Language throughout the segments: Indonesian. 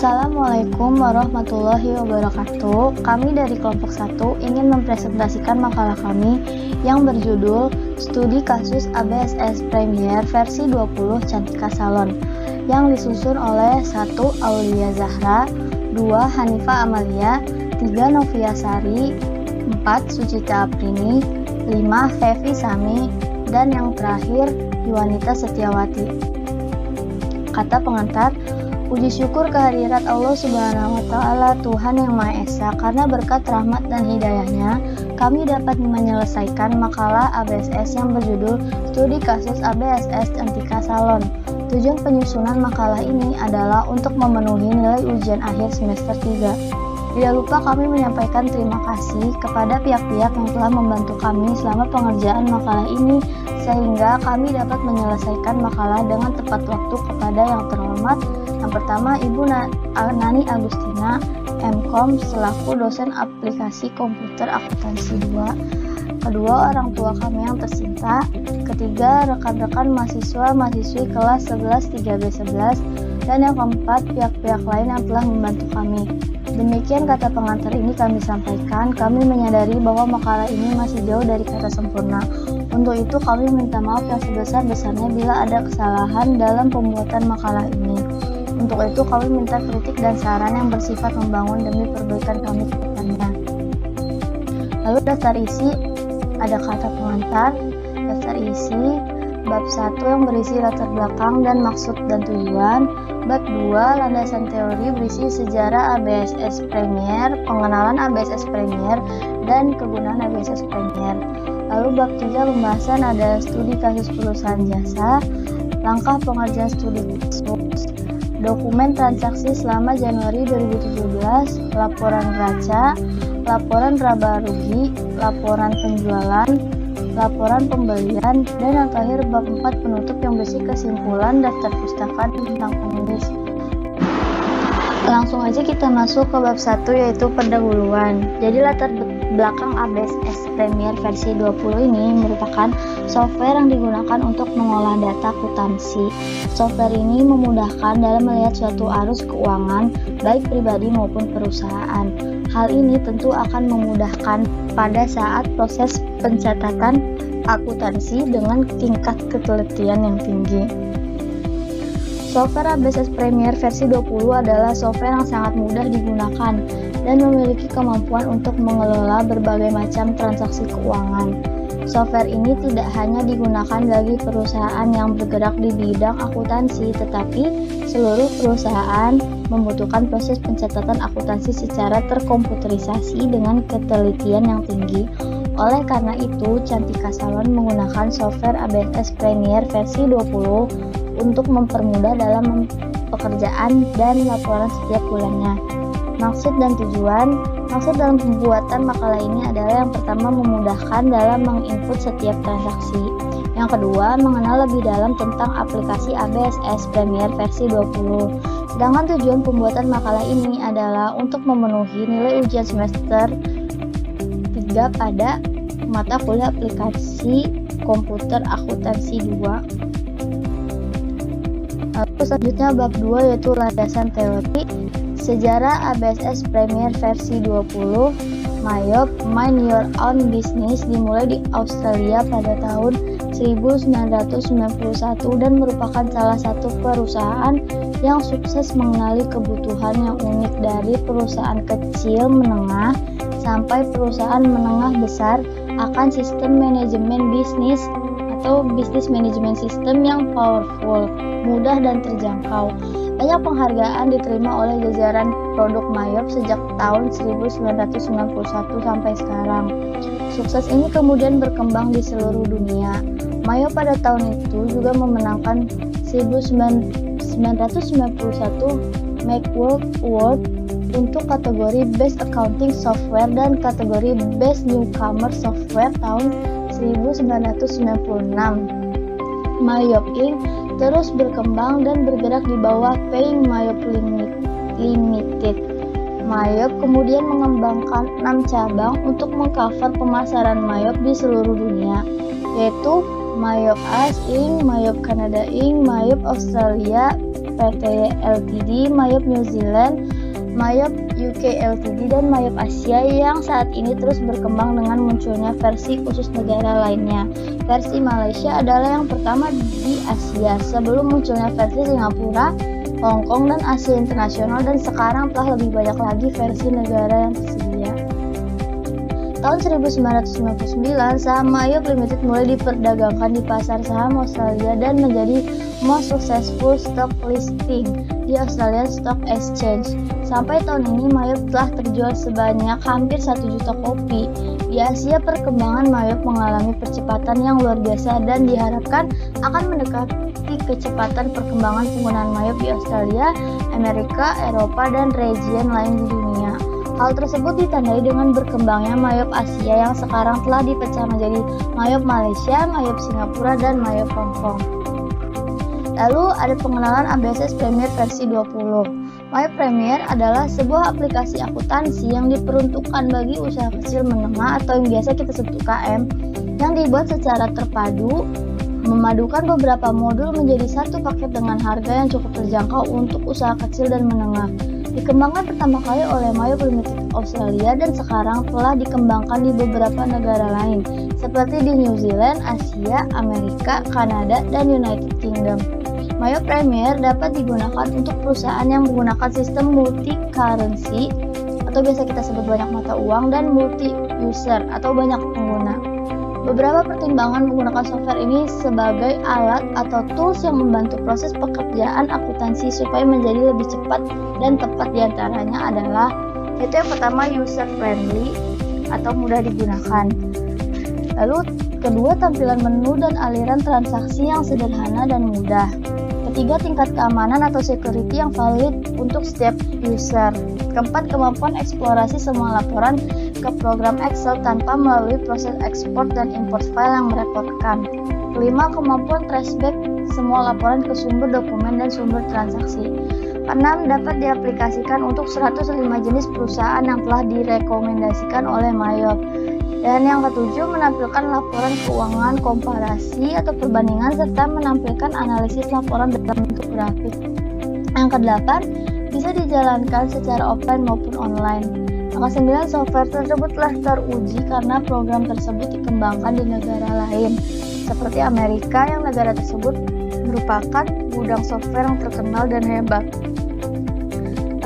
Assalamualaikum warahmatullahi wabarakatuh. Kami dari kelompok 1 ingin mempresentasikan makalah kami yang berjudul Studi Kasus ABSS Premier versi 20 Cantika Salon yang disusun oleh 1. Aulia Zahra, 2. Hanifa Amalia, 3. Novia Sari, 4. Sucita Aprini, 5. Fevi Sami, dan yang terakhir Yuwanita Setiawati. Kata pengantar, puji syukur kehadirat Allah Subhanahu wa Ta'ala, Tuhan yang Maha Esa, karena berkat rahmat dan hidayahnya kami dapat menyelesaikan makalah ABSS yang berjudul Studi Kasus ABSS Cantika Salon. Tujuan penyusunan makalah ini adalah untuk memenuhi nilai ujian akhir semester 3. Tidak lupa kami menyampaikan terima kasih kepada pihak-pihak yang telah membantu kami selama pengerjaan makalah ini, sehingga kami dapat menyelesaikan makalah dengan tepat waktu. Kepada yang terhormat, yang pertama Ibu Nani Agustina, MKom selaku dosen aplikasi komputer akuntansi 2. Kedua, orang tua kami yang tercinta. Ketiga, rekan-rekan mahasiswa-mahasiswi kelas 11 3B11. Dan yang keempat, pihak-pihak lain yang telah membantu kami. Demikian kata pengantar ini kami sampaikan. Kami menyadari bahwa makalah ini masih jauh dari kata sempurna. Untuk itu kami minta maaf yang sebesar-besarnya bila ada kesalahan dalam pembuatan makalah ini. Untuk itu kami minta kritik dan saran yang bersifat membangun demi perbaikan kami ke depannya. Lalu daftar isi, ada kata pengantar. Daftar isi bab 1 yang berisi latar belakang dan maksud dan tujuan. Bab 2 landasan teori berisi sejarah ABSS Premier, pengenalan ABSS Premier, dan kegunaan ABSS Premier. Lalu bab 3 pembahasan ada studi kasus perusahaan jasa, langkah pengerjaan studi kasus, dokumen transaksi selama Januari 2017, laporan neraca, laporan laba rugi, laporan penjualan, laporan pembelian, dan yang terakhir bab 4 penutup yang berisi kesimpulan daftar pustaka tentang penulis. Langsung aja kita masuk ke bab 1 yaitu pendahuluan. Jadi latar belakang ABSS Premier versi 20 ini merupakan software yang digunakan untuk mengolah data akuntansi. Software ini memudahkan dalam melihat suatu arus keuangan baik pribadi maupun perusahaan. Hal ini tentu akan memudahkan pada saat proses pencatatan akuntansi dengan tingkat ketelitian yang tinggi. Software ABSS Premier versi 20 adalah software yang sangat mudah digunakan dan memiliki kemampuan untuk mengelola berbagai macam transaksi keuangan. Software ini tidak hanya digunakan bagi perusahaan yang bergerak di bidang akuntansi, tetapi seluruh perusahaan membutuhkan proses pencatatan akuntansi secara terkomputerisasi dengan ketelitian yang tinggi. Oleh karena itu, Cantika Salon menggunakan software ABSS Premier versi 20 untuk mempermudah dalam pekerjaan dan laporan setiap bulannya. Maksud dan tujuan. Maksud dalam pembuatan makalah ini adalah yang pertama memudahkan dalam menginput setiap transaksi. Yang kedua, mengenal lebih dalam tentang aplikasi ABSS Premier versi 20. Sedangkan tujuan pembuatan makalah ini adalah untuk memenuhi nilai ujian semester 3 pada mata kuliah aplikasi komputer akuntansi 2. Lalu selanjutnya bab 2 yaitu landasan teori. Sejarah ABSS Premier versi 20. Mayop Mind Your Own Business dimulai di Australia pada tahun 1991 dan merupakan salah satu perusahaan yang sukses mengenali kebutuhan yang unik dari perusahaan kecil menengah sampai perusahaan menengah besar akan sistem manajemen bisnis atau business management system yang powerful, mudah dan terjangkau. Banyak penghargaan diterima oleh jajaran produk Mayop sejak tahun 1991 sampai sekarang. Sukses ini kemudian berkembang di seluruh dunia. Mayop pada tahun itu juga memenangkan 1991 Macworld Award untuk kategori Best Accounting Software dan kategori Best Newcomer Software tahun 1996. Mayop Inc. terus berkembang dan bergerak di bawah Paying Mayop Limited. Mayop kemudian mengembangkan 6 cabang untuk mengcover pemasaran Mayop di seluruh dunia, yaitu Mayop US Inc., Mayop Canada Inc., Mayop Australia PT Ltd, Mayop New Zealand, Mayop UK Ltd, dan Mayop Asia yang saat ini terus berkembang dengan munculnya versi khusus negara lainnya. Versi Malaysia adalah yang pertama di Asia sebelum munculnya versi Singapura, Hong Kong, dan Asia Internasional, dan sekarang telah lebih banyak lagi versi negara yang tersedia. Tahun 1999, saham Mayop Limited mulai diperdagangkan di pasar saham Australia dan menjadi most successful stock listing di Australian Stock Exchange. Sampai tahun ini, Mayop telah terjual sebanyak hampir 1 juta kopi. Di Asia, perkembangan Mayop mengalami percepatan yang luar biasa dan diharapkan akan mendekati kecepatan perkembangan penggunaan Mayop di Australia, Amerika, Eropa, dan region lain di dunia. Hal tersebut ditandai dengan berkembangnya Mayop Asia yang sekarang telah dipecah menjadi Mayop Malaysia, Mayop Singapura, dan Mayop Hong Kong. Lalu ada pengenalan ABSS Premier versi 20. Mayop Premier adalah sebuah aplikasi akuntansi yang diperuntukkan bagi usaha kecil menengah atau yang biasa kita sebut UKM, yang dibuat secara terpadu, memadukan beberapa modul menjadi satu paket dengan harga yang cukup terjangkau untuk usaha kecil dan menengah. Dikembangkan pertama kali oleh Mayop Limited Australia dan sekarang telah dikembangkan di beberapa negara lain seperti di New Zealand, Asia, Amerika, Kanada, dan United Kingdom. Mayop Premier dapat digunakan untuk perusahaan yang menggunakan sistem multi-currency atau biasa kita sebut banyak mata uang dan multi-user atau banyak pengguna. Beberapa pertimbangan menggunakan software ini sebagai alat atau tools yang membantu proses pekerjaan akuntansi supaya menjadi lebih cepat dan tepat, diantaranya adalah yaitu yang pertama user friendly atau mudah digunakan. Lalu kedua, tampilan menu dan aliran transaksi yang sederhana dan mudah. Ketiga, tingkat keamanan atau security yang valid untuk setiap user. Keempat, kemampuan eksplorasi semua laporan ke program Excel tanpa melalui proses ekspor dan import file yang merepotkan. Kelima, kemampuan traceback semua laporan ke sumber dokumen dan sumber transaksi. 6, dapat diaplikasikan untuk 105 jenis perusahaan yang telah direkomendasikan oleh Mayop. Dan yang ketujuh, menampilkan laporan keuangan komparasi atau perbandingan serta menampilkan analisis laporan dalam bentuk grafik. Yang kedelapan, bisa dijalankan secara offline maupun online. Yang ke-9, software tersebut telah teruji karena program tersebut dikembangkan di negara lain seperti Amerika, yang negara tersebut merupakan gudang software yang terkenal dan hebat.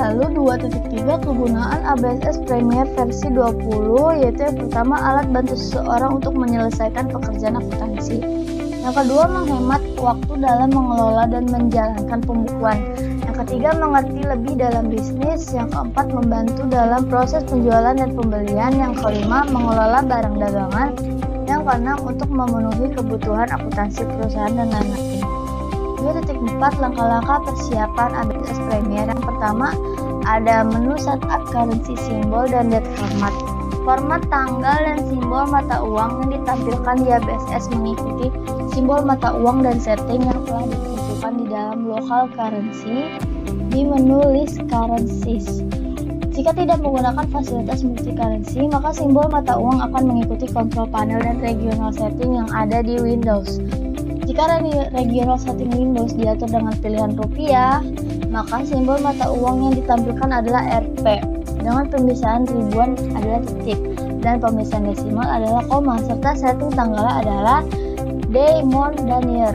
Lalu 2.3, kegunaan ABSS Premier versi 20, yaitu yang pertama, alat bantu seseorang untuk menyelesaikan pekerjaan akuntansi. Yang kedua, menghemat waktu dalam mengelola dan menjalankan pembukuan. Yang ketiga, mengerti lebih dalam bisnis. Yang keempat, membantu dalam proses penjualan dan pembelian. Yang kelima, mengelola barang dagangan. Yang keenam, untuk memenuhi kebutuhan akuntansi perusahaan dan lain-lain. 2.4, langkah-langkah persiapan ABSS Premier. Yang pertama, ada menu setup currency symbol dan date format. Format tanggal dan simbol mata uang yang ditampilkan di ABSS mengikuti simbol mata uang dan setting yang telah ditentukan di dalam local currency di menu list currencies. Jika tidak menggunakan fasilitas multi currency, maka simbol mata uang akan mengikuti control panel dan regional setting yang ada di Windows. Jika regional setting Windows diatur dengan pilihan rupiah, maka simbol mata uang yang ditampilkan adalah Rp. Dengan pemisahan ribuan adalah titik, dan pemisahan desimal adalah koma, serta setting tanggalnya adalah day, month, dan year.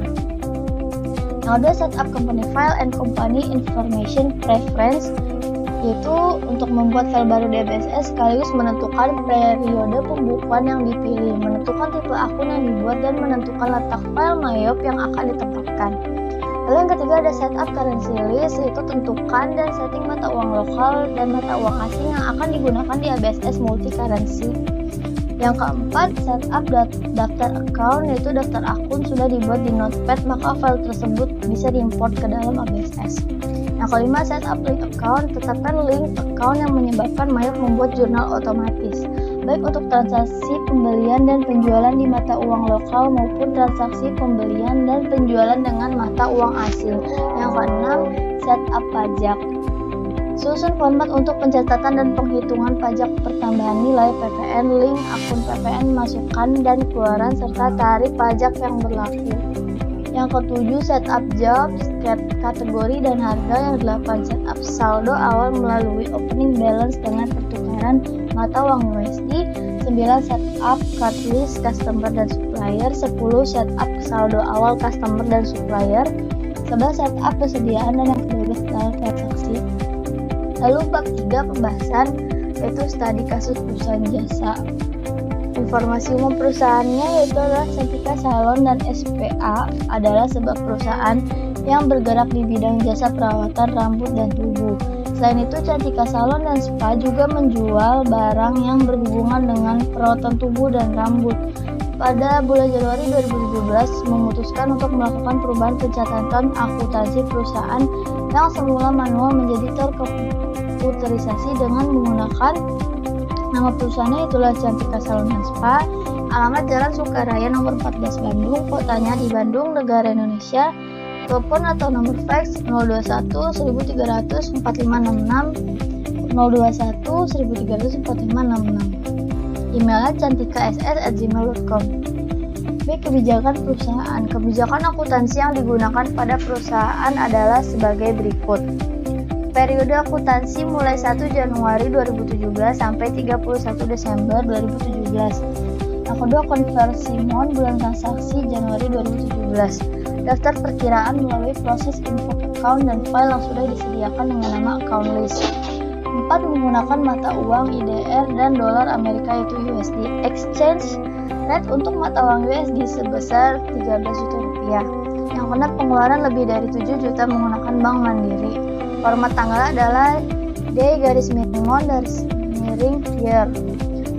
Yang kedua, setup company file and company information preference, yaitu untuk membuat file baru di ABSS sekaligus menentukan periode pembukuan yang dipilih, menentukan tipe akun yang dibuat, dan menentukan letak file Mayop yang akan ditempatkan. Lalu yang ketiga, ada setup currency list, yaitu tentukan dan setting mata uang lokal dan mata uang asing yang akan digunakan di ABSS multi currency. Yang keempat, setup daftar account, yaitu daftar akun sudah dibuat di Notepad, maka file tersebut bisa diimport ke dalam ABSS. Yang kelima, setup link account, tetapkan link account yang menyebabkan Mayop membuat jurnal otomatis, baik untuk transaksi pembelian dan penjualan di mata uang lokal maupun transaksi pembelian dan penjualan dengan mata uang asing. Yang keenam, setup pajak. Susun format untuk pencatatan dan penghitungan pajak pertambahan nilai PPN, link akun PPN masukan dan keluaran serta tarif pajak yang berlaku. Yang ketujuh, setup jobs, paket kategori dan harga yang 8 setup saldo awal melalui opening balance dengan pertukaran mata uang USD, 9 setup card list customer dan supplier, 10 setup saldo awal customer dan supplier, 11 setup persediaan dan yang bebas dalam transaksi. Lalu bab 3 pembahasan yaitu studi kasus perusahaan jasa. Informasi umum perusahaannya yaitu adalah Cantika Salon dan SPA adalah sebuah perusahaan yang bergerak di bidang jasa perawatan rambut dan tubuh. Selain itu, Cantika Salon dan Spa juga menjual barang yang berhubungan dengan perawatan tubuh dan rambut. Pada bulan Januari 2017 memutuskan untuk melakukan perubahan pencatatan akuntansi perusahaan yang semula manual menjadi terkomputerisasi dengan menggunakan nama perusahaannya itulah Cantika Salon dan Spa. Alamat Jalan Sukaraya nomor 14 Bandung, kotanya di Bandung, negara Indonesia. Telepon atau nomor fax 021 1300 4566 021 1300 4566. Emailnya cantikass@gmail.com. B. Kebijakan perusahaan. Kebijakan akuntansi yang digunakan pada perusahaan adalah sebagai berikut. Periode akuntansi mulai 1 Januari 2017 sampai 31 Desember 2017. Yang kedua, konversi mon bulan transaksi Januari 2017. Daftar perkiraan melalui proses info account dan file yang sudah disediakan dengan nama account list. 4. Menggunakan mata uang IDR dan dolar Amerika yaitu USD. Exchange rate untuk mata uang USD sebesar 13 juta rupiah. Yang keenam, pengeluaran lebih dari 7 juta menggunakan Bank Mandiri. Format tanggal adalah D_mon_year.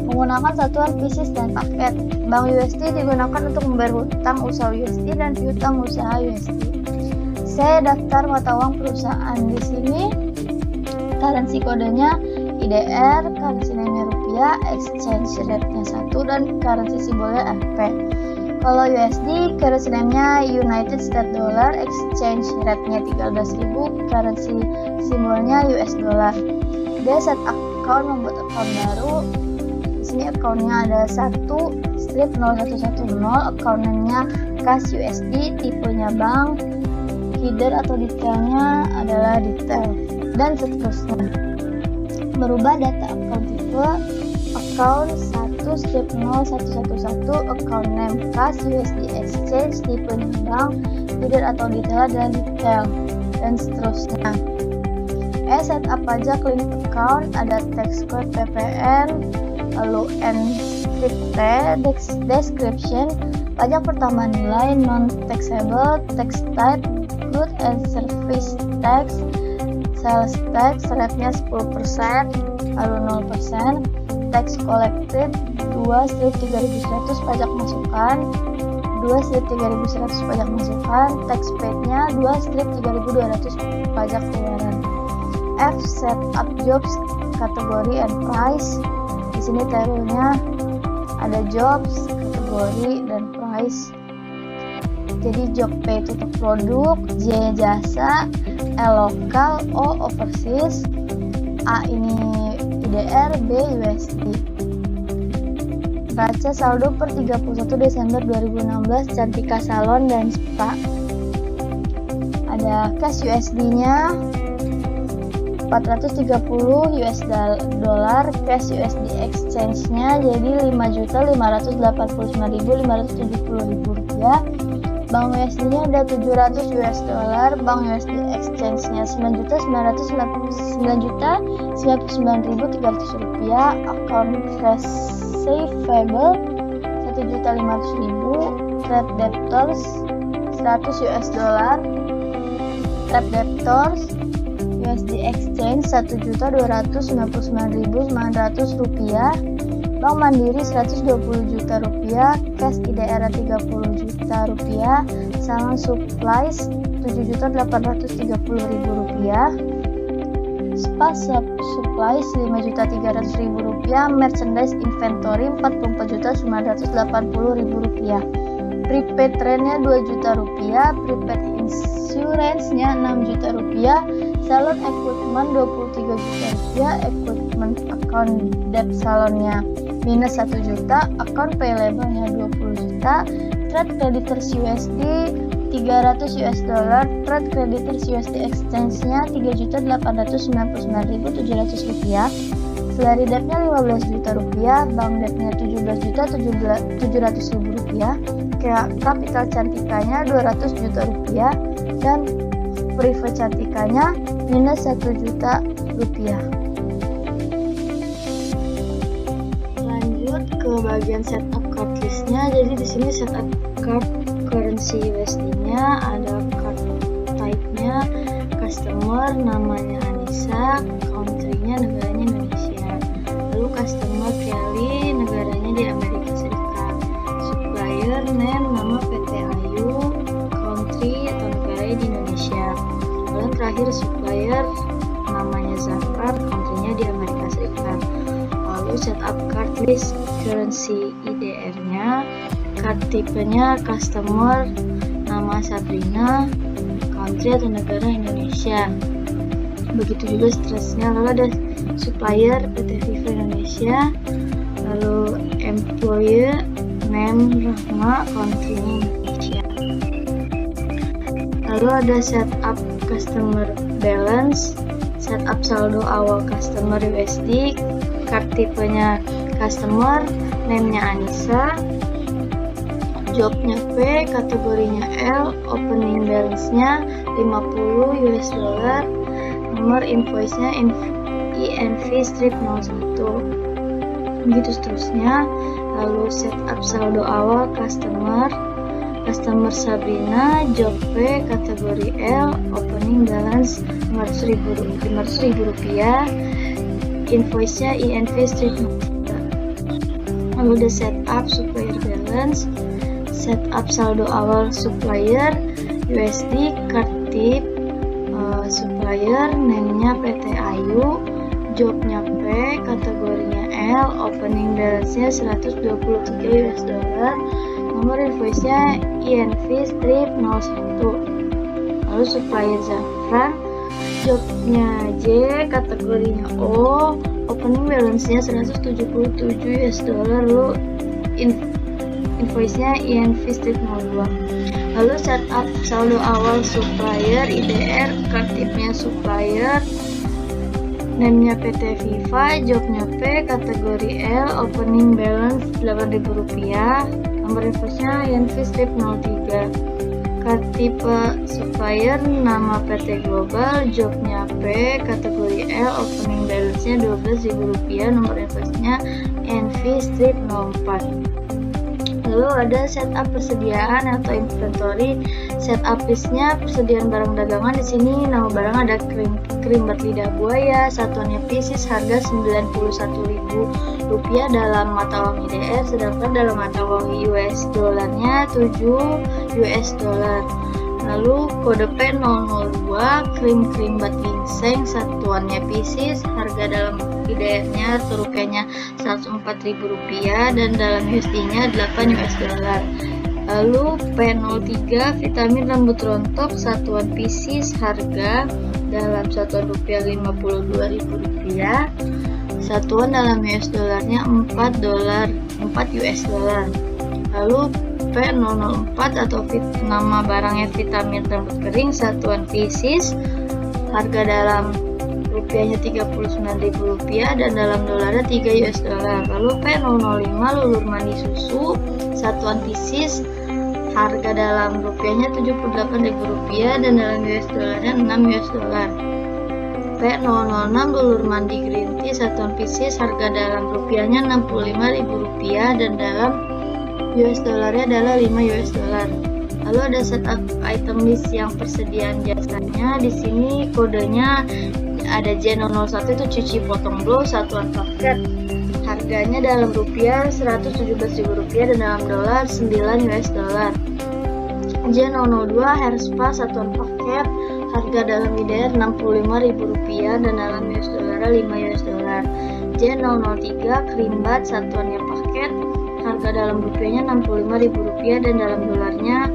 Menggunakan satuan pieces dan paket. Bank USD digunakan untuk membayar hutang usaha USD dan piutang usaha USD. C. Daftar mata uang perusahaan. Di sini currency kodenya IDR, currency name-nya rupiah, exchange rate-nya 1 dan currency simbolnya RP. Kalau USD, currency name-nya United States Dollar, exchange rate-nya 13.000, currency simbolnya US dollar. D. Set account, membuat account baru. Di sini account-nya ada 1/0110, account-nya cash USD, tipenya bank, header atau detailnya adalah detail, dan seterusnya. Merubah data account tipe, account 1/0111, account name cash USD exchange, tipenya bank, header atau detail adalah detail, dan seterusnya. Setup pajak link account, ada tax code PPN, lalu encrypted description, pajak pertambahan nilai, non-taxable, tax type, good and service tax, sales tax, rate-nya 10%, lalu 0%, tax collected 2/3100 pajak masukan, 2/3100 pajak masukan, tax paid-nya 2/3200 pajak keluaran. F. Setup jobs, kategori and price. Di sini tabelnya ada jobs, kategori, dan price. Jadi job P itu untuk produk, J jasa, L lokal, O overseas, A ini IDR, B USD. Baca saldo per 31 Desember 2016 Cantika Salon dan Spa. Ada cash USD-nya 430 US dollar, cash USD exchange-nya jadi 5.589.570 rupiah. Bank USD-nya ada 700 US dollar, bank USD exchange-nya 9.099.300 rupiah, account receivable 1.500.000, trade debtors 100 US dollar, trade debtors USD exchange 1.299.900 rupiah, Bank Mandiri 120 juta rupiah, cash IDR 30 juta rupiah, salon supplies 7.830.000 rupiah, spa supplies 5.300.000 rupiah, merchandise inventory 44.980.000 rupiah, prepaid train-nya 2 juta rupiah, prepaid insurance-nya 6 juta rupiah, salon equipment 23 juta rupiah, equipment account debt salonnya minus 1 juta, account payable-nya 20 juta, trade creditors USD 300 US dollar. Trade creditors USD exchange-nya 3.899.700 rupiah. Salary debt-nya 15 juta rupiah, bank debt-nya 17.700.000 rupiah, capital cantikanya 200 juta rupiah, dan private cantikanya minus 1 juta rupiah. Lanjut ke bagian setup card list-nya. Jadi di sini setup card currency USD-nya, ada card type-nya customer, namanya Anissa, country-nya negaranya Indonesia. Lalu customer Kelly, negaranya di Amerika Serikat. Supplier name, nama PT Ayu, country atau negaranya di Indonesia. Lalu terakhir supplier, namanya Zafar, country-nya di Amerika Serikat. Lalu setup card list currency IDR-nya, card tipenya customer, nama Sabrina, country atau negara Indonesia. Begitu juga stresnya. Lalu ada supplier PT Viva Indonesia, lalu employee name Rahma, country Indonesia. Lalu ada setup customer balance, setup saldo awal customer USD, card tipenya customer, name-nya Anissa, jobnya P, kategorinya L, opening balance-nya 50 US dollar, nomor invoice-nya INV-01, begitu seterusnya. Lalu setup saldo awal customer Sabrina, job P, kategori L, opening balance 500.000 rupiah, invoice-nya INV-03. Lalu ada setup supplier balance, setup saldo awal supplier USD, card tip supplier, name-nya PT Ayu, jobnya P, kategorinya L, opening balance-nya 123 US dollar, nomor invoice-nya INV-01. Lalu supplier Zafran, jobnya J, kategorinya O, opening balance-nya 177 US dollar, lalu invoice-nya INV-02. Lalu setup saldo awal supplier IDR, card tipnya supplier, name-nya PT Viva, jobnya P, kategori L, opening balance 8.000 rupiah, nomor invoice-nya INV-03. Card tipe supplier, nama PT Global, jobnya P, kategori L, opening balance-nya 12.000 rupiah, nomor invoice-nya INV-04. Lalu ada setup persediaan atau inventory, setup list-nya persediaan barang dagangan. Di sini nama barang ada krim bat lidah buaya, satuannya pieces, harga 91.000 rupiah dalam mata uang IDR, sedangkan dalam mata uang US dollarnya 7 US dollar. Lalu kode P002, krim bat ginseng, satuannya pieces, harga dalam IDR-nya atau rupiahnya 104.000 rupiah dan dalam USD-nya 8 US dollar. Lalu P03, vitamin rambut rontok, satuan pieces, harga dalam satuan rupiah 52.000 rupiah, satuan dalam US dollarnya 4 US dollar. Lalu P004 atau nama barangnya vitamin rambut kering, satuan pieces, harga dalam rupiahnya 39.000 rupiah dan dalam dolarnya 3 US dollar. Lalu P005 lulur mandi susu, satuan pieces, harga dalam rupiahnya 78.000 rupiah dan dalam US dollarnya 6 US dollar. P006 lulur mandi green tea, satuan pieces, harga dalam rupiahnya 65.000 rupiah dan dalam US dollarnya adalah 5 US dollar. Lalu ada setup item list yang persediaan jasanya. Di sini kodenya ada J001, itu cuci potong blow, satuan paket, harganya dalam rupiah 117.000 rupiah dan dalam dolar 9 US dollar. J002 hair spa, satuan paket, harga dalam IDR 65.000 rupiah dan dalam US dollar 5 US dollar. J003 krim bat, satuannya paket, harga dalam rupiahnya 65.000 rupiah dan dalam dolarnya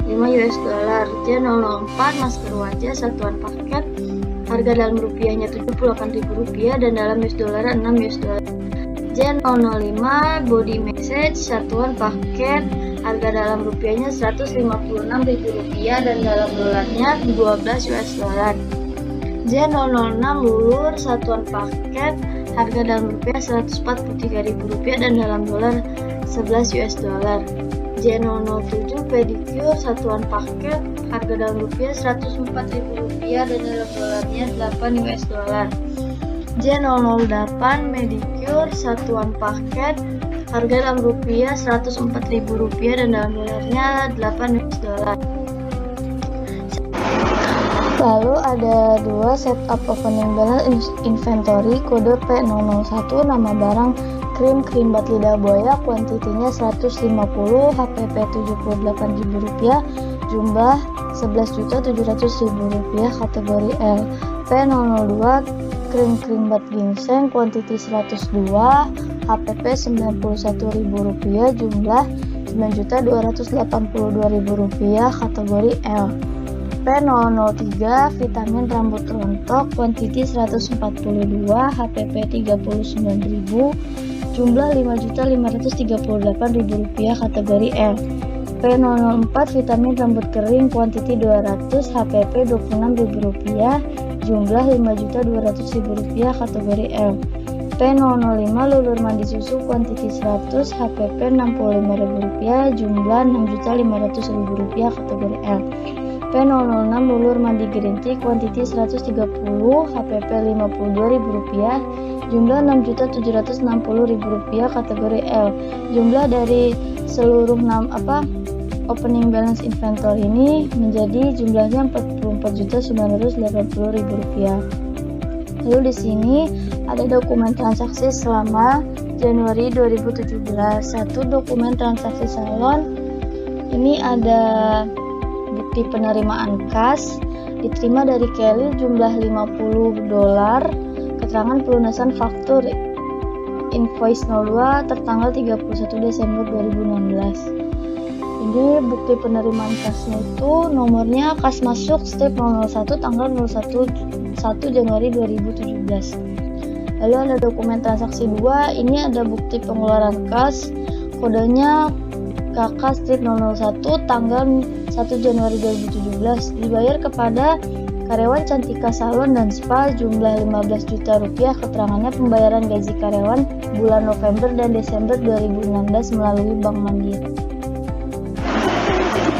5 US dollar. J004 masker wajah, satuan paket, harga dalam rupiahnya 78.000 rupiah dan dalam US dollar 6 US dollar. J005 body message, satuan paket, harga dalam rupiahnya Rp156.000 dan dalam dolarnya 12 US dollar. J006 lulur satuan paket, harga dalam rupiah Rp143.000 dan dalam dolar 11 US dollar. J007 pedicure satuan paket, harga dalam rupiah Rp104.000 dan dalam dolarnya 8 US dollar. J008 medicure satuan paket, harga dalam rupiah Rp104.000 dan dalam dolarnya 8 US dollar. Lalu ada dua setup opening balance inventory, kode P001, nama barang krim bat lidah buaya, kuantitinya 150, HPP Rp78.000, jumlah Rp11.700.000, kategori L. P002 krim bat ginseng, kuantiti 102, HPP Rp91.000, jumlah Rp9.282.000, kategori L. P003 vitamin rambut rontok, kuantiti 142, HPP Rp39.000, jumlah Rp5.538.000, kategori L. P004 vitamin rambut kering, kuantiti 200, HPP Rp26.000, jumlah Rp5.200.000, kategori L. P005 lulur mandi susu, kuantiti 100, HPP Rp65.000, jumlah Rp6.500.000, kategori L. P006 lulur mandi green tea, kuantiti 130, HPP Rp52.000, jumlah Rp6.760.000, kategori L. Jumlah dari seluruh opening balance inventory ini menjadi jumlahnya Rp44.980.000. Lalu di sini ada dokumen transaksi selama Januari 2017. Satu dokumen transaksi salon. Ini ada bukti penerimaan kas diterima dari Kelly jumlah $50, keterangan pelunasan faktur invoice 02 tertanggal 31 Desember 2016. Jadi bukti penerimaan kasnya itu nomornya kas masuk strip 001 tanggal 1 Januari 2017. Lalu ada dokumen transaksi 2, ini ada bukti pengeluaran kas, kodenya KK strip 001 tanggal 1 Januari 2017, dibayar kepada karyawan Cantika Salon dan Spa jumlah Rp15 juta, keterangannya pembayaran gaji karyawan bulan November dan Desember 2016 melalui Bank Mandiri.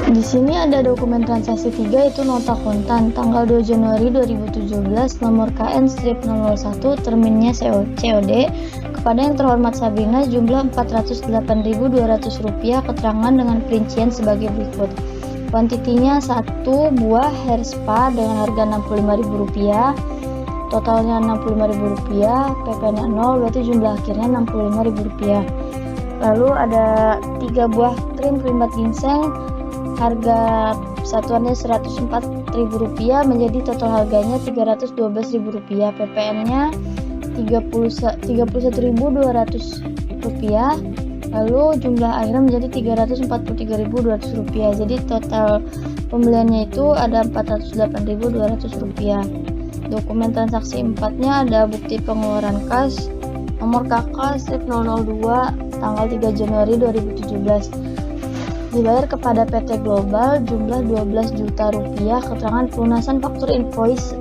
Di sini ada dokumen transaksi 3, itu nota kontan tanggal 2 Januari 2017, nomor KN strip 01, terminnya COD, kepada yang terhormat Sabrina jumlah Rp408.200, keterangan dengan perincian sebagai berikut. Kuantitinya 1 buah hair spa dengan harga Rp65.000, totalnya Rp65.000, PP-nya 0, berarti jumlah akhirnya Rp65.000. Lalu ada 3 buah krim bat ginseng, harga satuannya Rp104.000, menjadi total harganya Rp312.000, PPN-nya Rp31.200, lalu jumlah akhirnya menjadi Rp343.200, jadi total pembeliannya itu ada Rp408.200. Dokumen transaksi 4-nya ada bukti pengeluaran kas, nomor KK strip 002 tanggal 3 Januari 2017, dibayar kepada PT Global jumlah Rp12 juta, keterangan pelunasan faktur invoice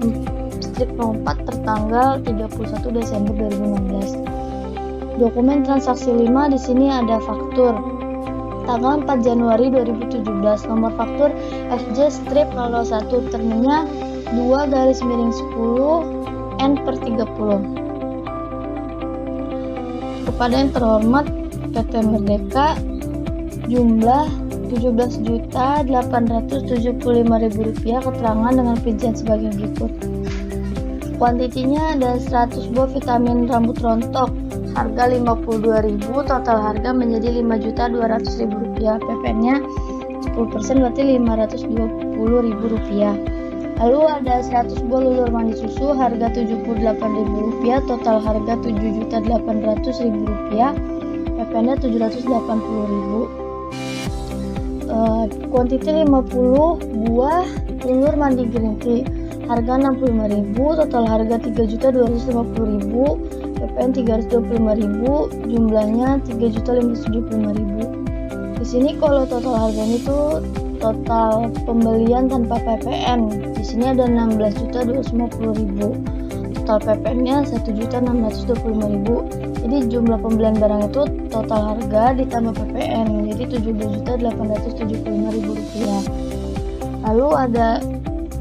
strip 04 tertanggal 31 Desember 2016. Dokumen transaksi 5, di sini ada faktur tanggal 4 Januari 2017, nomor faktur FJ strip 01, terminnya 2-10 N/30, kepada yang terhormat PT Merdeka jumlah Rp17.875.000, keterangan dengan perincian sebagai berikut. Kuantitinya ada 100 buah vitamin rambut rontok, harga Rp52.000, total harga menjadi Rp5.200.000, PP-nya 10%, berarti Rp520.000. Lalu ada 100 buah lulur mandi susu, harga Rp78.000, total harga Rp7.800.000, PP-nya Rp780.000. Kuantiti 50 buah lulur mandi green tea, harga Rp65.000, total harga Rp3.250.000, PPN Rp325.000, jumlahnya Rp3.575.000. Di sini kalau total harganya itu total pembelian tanpa PPN. Di sini ada 16.250.000. Total PPN-nya 1.625.000. Jadi jumlah pembelian barang itu total harga ditambah PPN jadi 17.875.000 rupiah. Lalu ada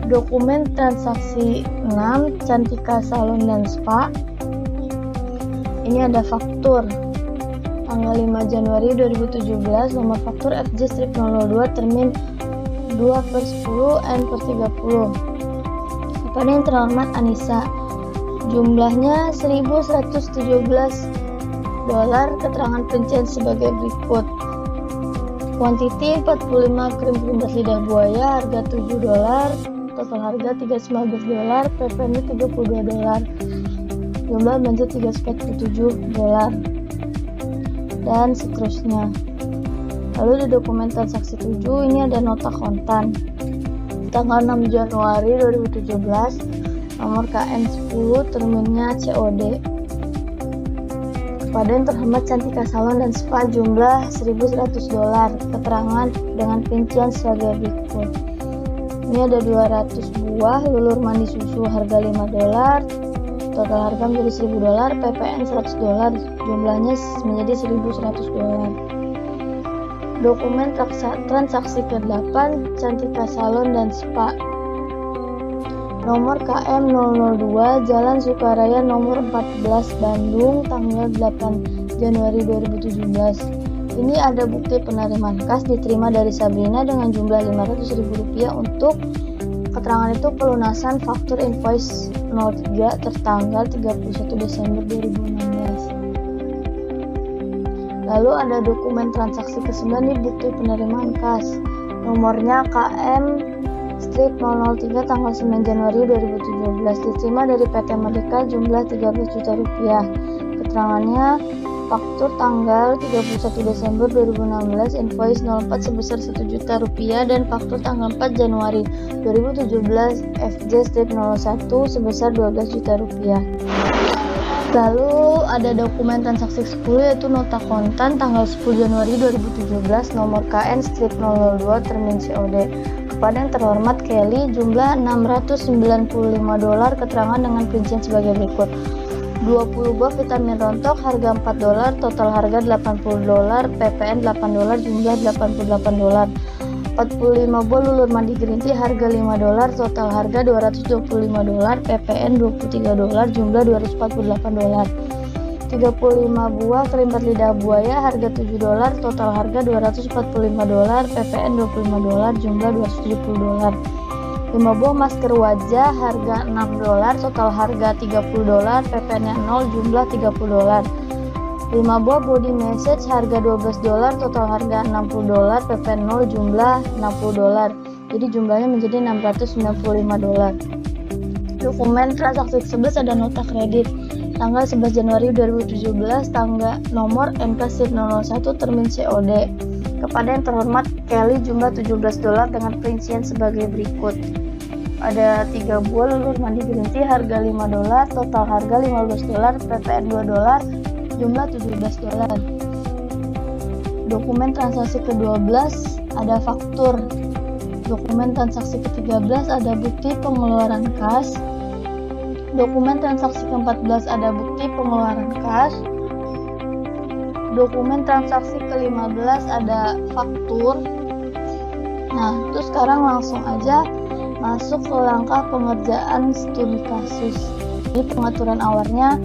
dokumen transaksi 6 Cantika Salon dan Spa. Ini ada faktur tanggal 5 Januari 2017, nomor faktur FJ strip 002 termin 2/10 N/30. Kepada yang terhormat Anissa, jumlahnya $1.117, keterangan rincian sebagai berikut. Kuantiti 45 krim pelintas lidah buaya, harga $7, total harga $315, PPN-nya $32, jumlah belanja $347, dan seterusnya. Lalu di dokumen transaksi 7 ini ada nota kontan tanggal 6 Januari 2017, nomor KN10 terminnya COD. Kepada yang terhormat Cantika Salon dan Spa, jumlah $1.100, keterangan dengan rincian sebagai berikut. Ini ada 200 buah lulur mandi susu, harga $5, total harga menjadi $1.000, PPN $100, jumlahnya menjadi $1.100. Dokumen transaksi ke-8 Cantika Salon dan Spa, nomor KM002 Jalan Sukaraya nomor 14 Bandung, tanggal 8 Januari 2017. Ini ada bukti penerimaan kas diterima dari Sabrina dengan jumlah Rp500.000 untuk keterangan itu pelunasan faktur invoice 03 tertanggal 31 Desember 2016. Lalu ada dokumen transaksi ke-9 di bukti penerimaan kas, nomornya KM strip 003 tanggal 9 Januari 2017, diterima dari PT Merdeka jumlah Rp13 juta. Keterangannya faktur tanggal 31 Desember 2016 invoice 04 sebesar Rp1 juta dan faktur tanggal 4 Januari 2017 FJ strip 01 sebesar Rp12 juta. Lalu ada dokumen transaksi 10 yaitu nota kontan tanggal 10 Januari 2017, nomor KN strip 002 termin COD. Kepada yang terhormat Kelly, jumlah $695, keterangan dengan rincian sebagai berikut. 20 buah vitamin rontok, harga $4, total harga $80, PPN $8, jumlah $88. 45 buah lulur mandi green tea, harga $5, total harga $225, PPN $23, jumlah $248. 35 buah krim lidah buaya, harga $7, total harga $245, PPN $25, jumlah $270. 5 buah masker wajah, harga $6, total harga $30, PPN-nya 0, jumlah $30. 5 buah body massage, harga $12, total harga $60, PPN 0, jumlah $60. Jadi jumlahnya menjadi $695. Dokumen transaksi 11 ada nota kredit tanggal 11 Januari 2017, tanggal nomor NK strip 001 termin COD. Kepada yang terhormat Kelly, jumlah $17 dengan rincian sebagai berikut. Ada 3 buah lulur mandi green tea, harga $5, total harga $15, PPN $2, jumlah $17. Dokumen transaksi ke-12 ada faktur. Dokumen transaksi ke-13 ada bukti pengeluaran kas. Dokumen transaksi ke-14 ada bukti pengeluaran kas. Dokumen transaksi ke-15 ada faktur. Nah, terus sekarang langsung aja masuk ke langkah pengerjaan studi kasus. Jadi pengaturan awalnya,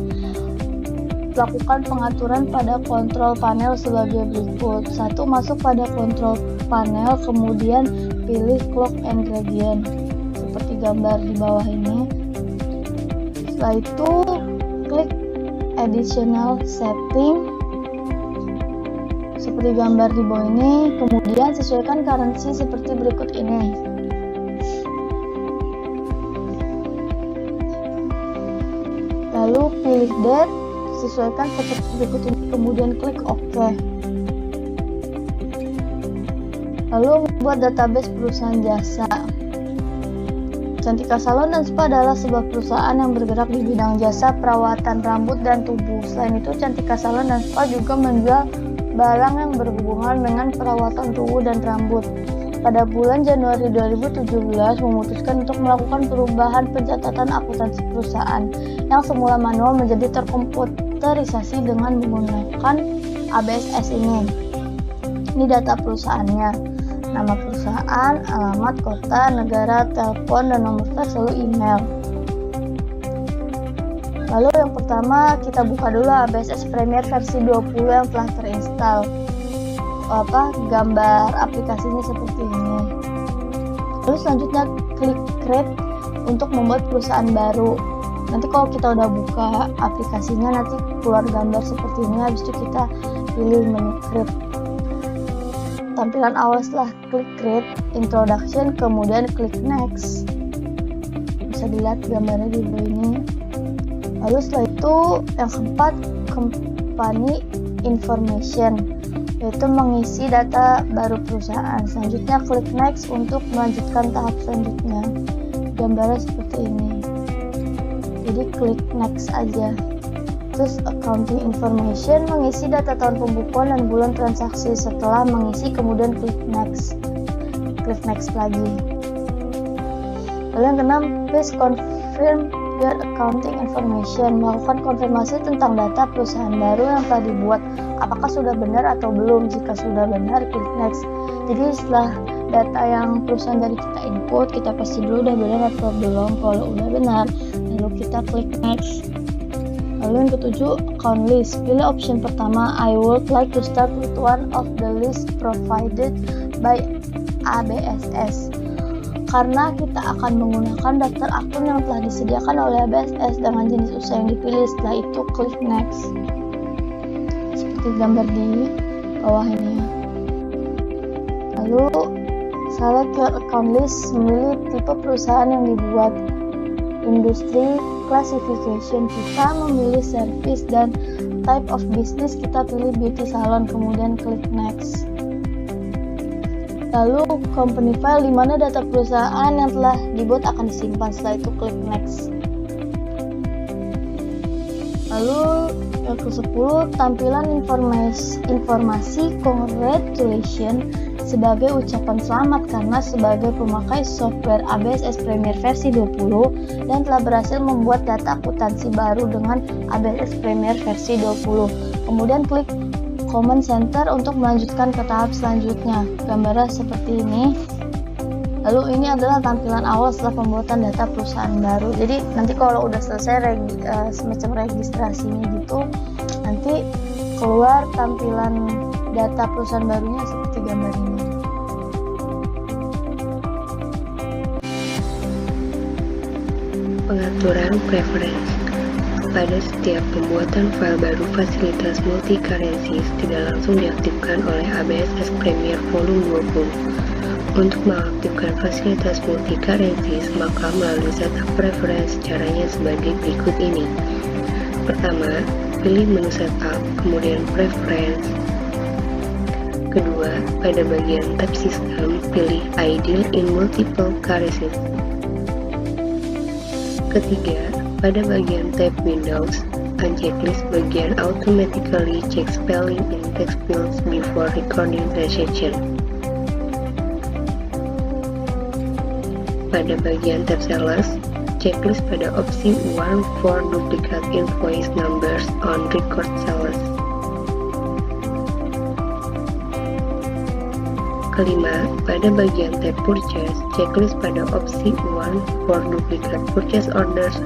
lakukan pengaturan pada kontrol panel sebagai berikut. 1. Masuk pada kontrol panel, kemudian pilih clock and gradient seperti gambar di bawah ini. Setelah itu klik additional setting seperti gambar di bawah ini, kemudian sesuaikan currency seperti berikut ini. Lalu pilih date, sesuaikan seperti berikut ini, kemudian klik OK. Lalu membuat database perusahaan jasa. Cantika Salon dan Spa adalah sebuah perusahaan yang bergerak di bidang jasa perawatan rambut dan tubuh. Selain itu, Cantika Salon dan Spa juga menjual barang yang berhubungan dengan perawatan tubuh dan rambut. Pada bulan Januari 2017 memutuskan untuk melakukan perubahan pencatatan akuntansi perusahaan yang semula manual menjadi terkomputerisasi dengan menggunakan ABSS ini. Ini data perusahaannya, nama perusahaan, alamat, kota, negara, telepon, dan nomor fax, lalu email. Lalu yang pertama kita buka dulu ABSS Premiere versi 20 yang telah terinstall. Gambar aplikasinya seperti ini. Lalu selanjutnya klik create untuk membuat perusahaan baru. Nanti kalau kita udah buka aplikasinya nanti keluar gambar seperti ini, habis itu kita pilih menu create. Tampilan awal setelah klik create introduction, kemudian klik next. Bisa dilihat gambarnya di bawah ini. Lalu setelah itu yang keempat, company information, yaitu mengisi data baru perusahaan. Selanjutnya klik next untuk melanjutkan tahap selanjutnya. Gambarnya seperti ini. Jadi klik next aja. Terus accounting information, mengisi data tahun pembukuan dan bulan transaksi. Setelah mengisi kemudian klik next. Klik next lagi. Lalu yang keenam, please confirm your accounting information, melakukan konfirmasi tentang data perusahaan baru yang telah dibuat, apakah sudah benar atau belum. Jika sudah benar, klik next. Jadi setelah data yang perusahaan dari kita input, kita pasti dulu udah benar atau belum. Kalau udah benar, lalu kita klik next. Lalu yang ketujuh, account list, pilih option pertama, I would like to start with one of the list provided by ABSS. Karena kita akan menggunakan daftar akun yang telah disediakan oleh ABSS dengan jenis usaha yang dipilih. Setelah itu klik next. Seperti gambar di bawah ini ya. Lalu select your account list, memilih tipe perusahaan yang dibuat, industri, classification, kita memilih service, dan type of business kita pilih beauty salon, kemudian klik next. Lalu company file, di mana data perusahaan yang telah dibuat akan disimpan. Setelah itu klik next. Lalu yang ke-10, tampilan informasi congratulations sebagai ucapan selamat karena sebagai pemakai software ABSS Premiere versi 20 dan telah berhasil membuat data akuntansi baru dengan ABSS Premiere versi 20. Kemudian klik Command Center untuk melanjutkan ke tahap selanjutnya. Gambarnya seperti ini. Lalu ini adalah tampilan awal setelah pembuatan data perusahaan baru. Jadi nanti kalau udah selesai semacam registrasinya gitu, nanti keluar tampilan data perusahaan barunya seperti gambar ini. Pengaturan preference. Pada setiap pembuatan file baru, fasilitas multi-currencies tidak langsung diaktifkan oleh ABSS Premiere Volume 20. Untuk mengaktifkan fasilitas multi-currencies, maka melalui setup preference, caranya sebagai berikut ini. Pertama, pilih menu setup, kemudian preference. Kedua, pada bagian tab system, pilih ideal in multiple currencies. Ketiga, pada bagian tab Windows, unchecklist bagian automatically check spelling in text fields before recording transaction. Pada bagian tab Sellers, checklist pada opsi 1 for duplicate invoice numbers on record sellers. Kelima, pada bagian tab Purchase, checklist pada opsi 1 for duplicate purchase orders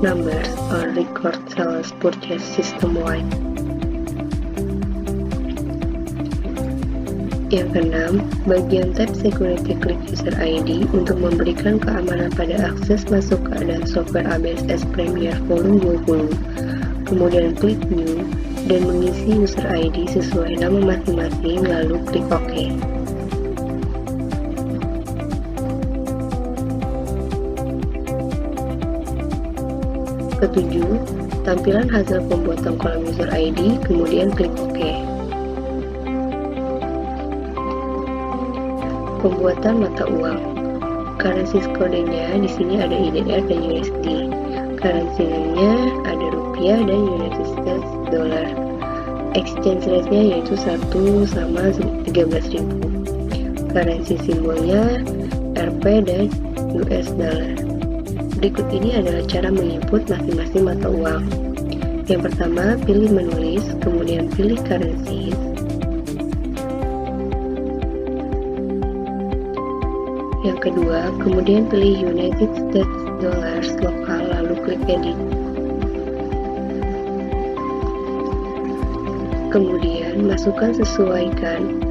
numbers on record sellers purchase system-wide. Yang keenam, bagian tab Security, klik User ID untuk memberikan keamanan pada akses masuk keadaan software ABSS Premiere Volume 20. Kemudian klik New dan mengisi User ID sesuai nama masing-masing, lalu klik OK. Ketujuh, tampilan hasil pembuatan kolom User ID, kemudian klik OK. Pembuatan mata uang. Currency kodenya di sini ada IDR dan USD. Currency-nya ada rupiah dan United States dollar. exchange rate-nya yaitu 1 sama 13.000. Currency simbolnya Rp dan US dollar. Berikut ini adalah cara menginput masing-masing mata uang. Yang pertama, pilih menulis, kemudian pilih currencies. Yang kedua, kemudian pilih United States Dollars lokal, lalu klik edit. Kemudian sesuaikan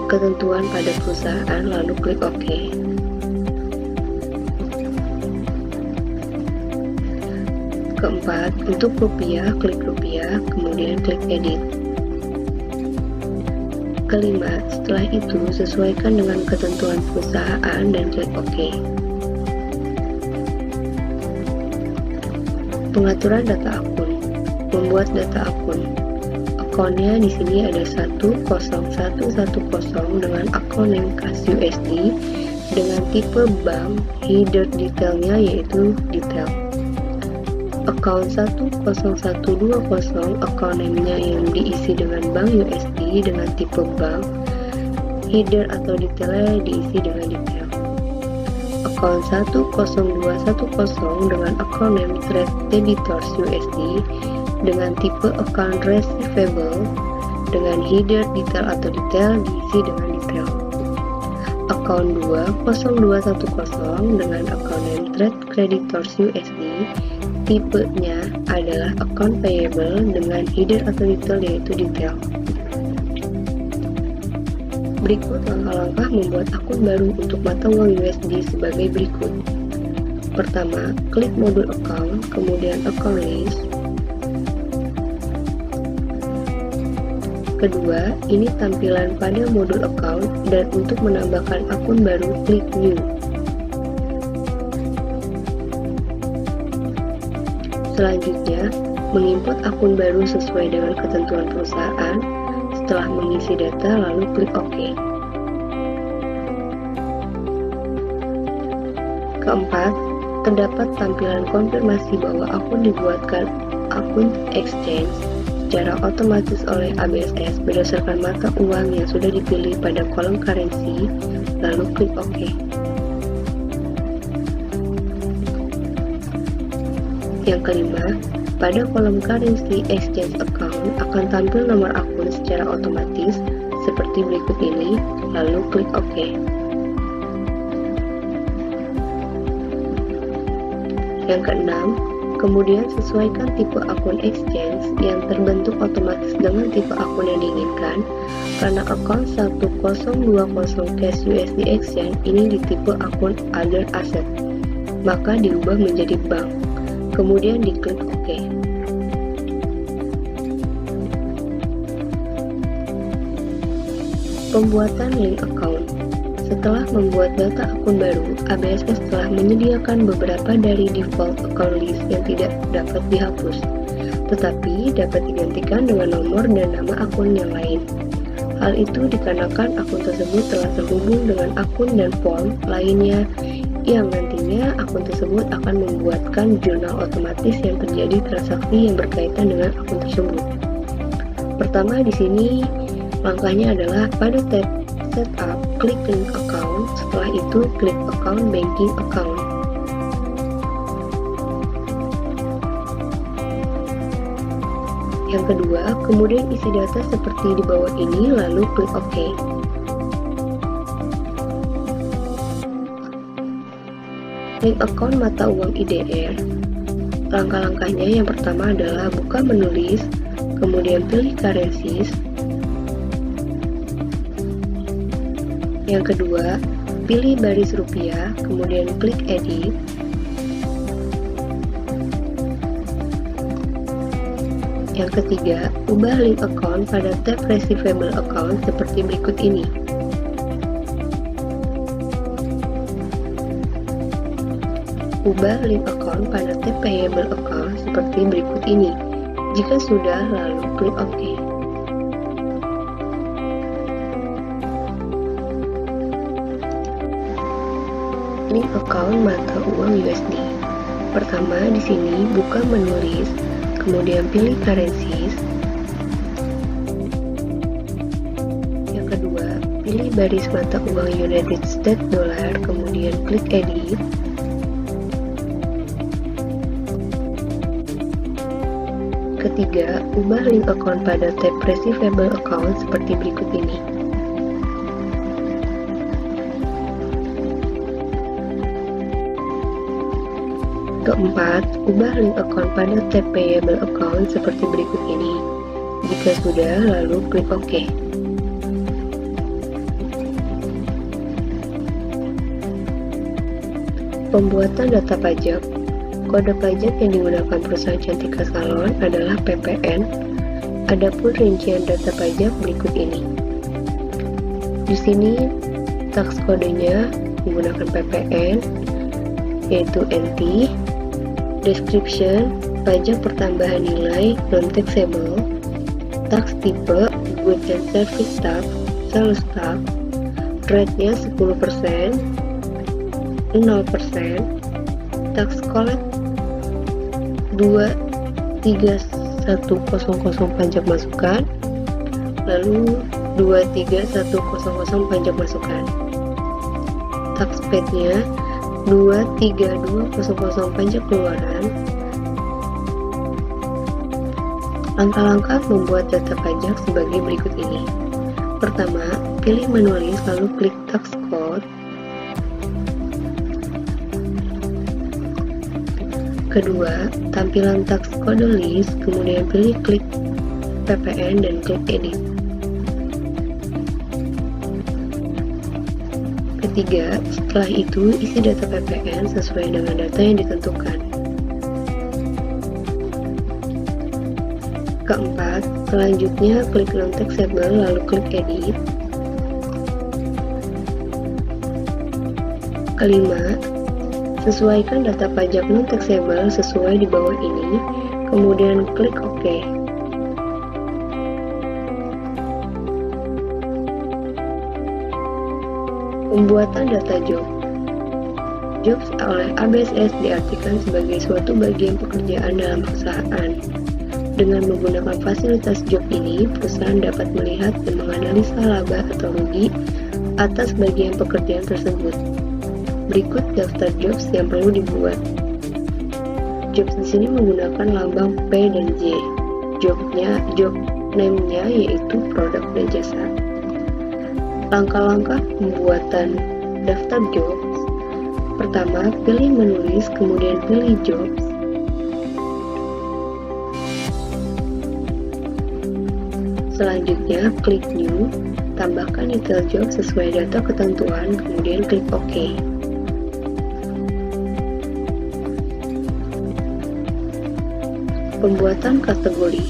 ketentuan pada perusahaan, lalu klik OK. Keempat, untuk rupiah, klik rupiah, kemudian klik edit. Kelima, setelah itu sesuaikan dengan ketentuan perusahaan dan klik OK. Pengaturan data akun. Membuat data akun. Akunnya di sini ada 10110 dengan akun name kas USD dengan tipe bank, header detailnya yaitu detail. Akun 10120 akun name-nya yang diisi dengan bank USD dengan tipe bank, header atau detailnya diisi dengan detail. Akun 10210 dengan akun name trade debitors USD dengan tipe account receivable dengan header detail atau detail diisi dengan detail. Akun 20210 dengan account name trade creditors USD, tipenya adalah account payable dengan header atau detail yaitu detail. Berikut langkah-langkah membuat akun baru untuk mata uang USD sebagai berikut. Pertama, klik modul account, kemudian account list. Kedua, ini tampilan pada modul account, dan untuk menambahkan akun baru, klik new. Selanjutnya, menginput akun baru sesuai dengan ketentuan perusahaan. Setelah mengisi data, lalu klik OK. Keempat, terdapat tampilan konfirmasi bahwa akun dibuatkan akun exchange secara otomatis oleh ABSS berdasarkan mata uang yang sudah dipilih pada kolom currency, lalu klik OK. Yang kelima, pada kolom currency exchange account akan tampil nomor akun secara otomatis seperti berikut ini, lalu klik OK. Yang keenam, kemudian sesuaikan tipe akun exchange yang terbentuk otomatis dengan tipe akun yang diinginkan. Karena akun 1020 cash USD exchange ini di tipe akun other asset, maka diubah menjadi bank. Kemudian diklik OK. Pembuatan link account. Setelah membuat data akun baru, ABSS telah menyediakan beberapa dari default account list yang tidak dapat dihapus, tetapi dapat digantikan dengan nomor dan nama akun yang lain. Hal itu dikarenakan akun tersebut telah terhubung dengan akun dan form lainnya yang nantinya akun tersebut akan membuatkan jurnal otomatis yang terjadi transaksi yang berkaitan dengan akun tersebut. Pertama di sini langkahnya adalah pada tab Setup, klik link account, setelah itu klik account banking account. Yang kedua, kemudian isi data seperti di bawah ini, lalu klik OK. Link account mata uang IDR. Langkah-langkahnya yang pertama adalah buka menulis, kemudian pilih currencies. Yang kedua, pilih baris rupiah, kemudian klik edit. Yang ketiga, ubah link account pada tab receivable account seperti berikut ini. Ubah link account pada tab payable account seperti berikut ini. Jika sudah, lalu klik OK. Link account mata uang USD. Pertama di sini buka menulis, kemudian pilih currencies. baris mata uang United States Dollar, kemudian klik Edit. Ketiga, ubah link account pada tab Receivable Account seperti berikut ini. Keempat, ubah link account pada tab Payable Account seperti berikut ini. Jika sudah, lalu klik OK. Pembuatan data pajak. Kode pajak yang digunakan perusahaan Cantika Salon adalah PPN. Adapun rincian data pajak berikut ini. Di sini tax kodenya menggunakan PPN, yaitu NT. Description, pajak pertambahan nilai non-taxable. Tax tipe, goods and service tax, sales tax. Rate-nya 10%, 0%. Tax collect 23100 pajak masukan, lalu 23100 pajak masukan. Tax paid-nya 23200 pajak keluaran. Langkah-langkah membuat data pajak sebagai berikut ini. Pertama, pilih menulis lalu klik tax code. Kedua, tampilan tax code list, kemudian pilih klik PPN dan klik edit. Ketiga, setelah itu isi data PPN sesuai dengan data yang ditentukan. Keempat, selanjutnya klik non-taxable lalu klik edit. Kelima, sesuaikan data pajak non-taxable sesuai di bawah ini, kemudian klik OK. Pembuatan data job. Jobs oleh ABSS diartikan sebagai suatu bagian pekerjaan dalam perusahaan. Dengan menggunakan fasilitas job ini, perusahaan dapat melihat dan menganalisa laba atau rugi atas bagian pekerjaan tersebut. Berikut daftar jobs yang perlu dibuat. Jobs di sini menggunakan lambang P dan J. Job name-nya yaitu produk dan jasa. Langkah-langkah pembuatan daftar jobs. Pertama, pilih menulis, kemudian pilih jobs. Selanjutnya, klik New, tambahkan detail job sesuai data ketentuan, kemudian klik OK. Pembuatan kategori.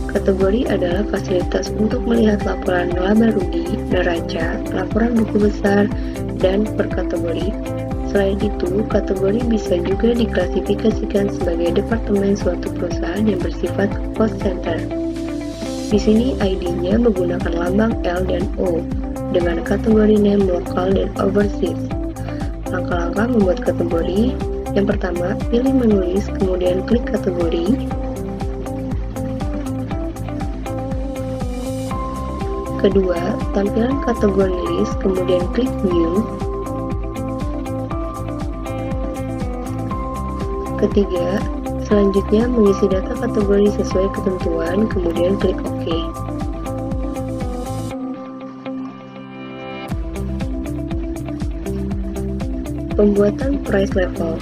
Kategori adalah fasilitas untuk melihat laporan laba rugi, neraca, laporan buku besar, dan per kategori. Selain itu, kategori bisa juga diklasifikasikan sebagai departemen suatu perusahaan yang bersifat cost center. Di sini ID-nya menggunakan lambang L dan O dengan kategori name lokal dan overseas. Langkah-langkah membuat kategori. Yang pertama, pilih menulis, kemudian klik kategori. Kedua, tampilan kategori list, kemudian klik New. Ketiga, selanjutnya mengisi data kategori sesuai ketentuan, kemudian klik OK. Pembuatan price level.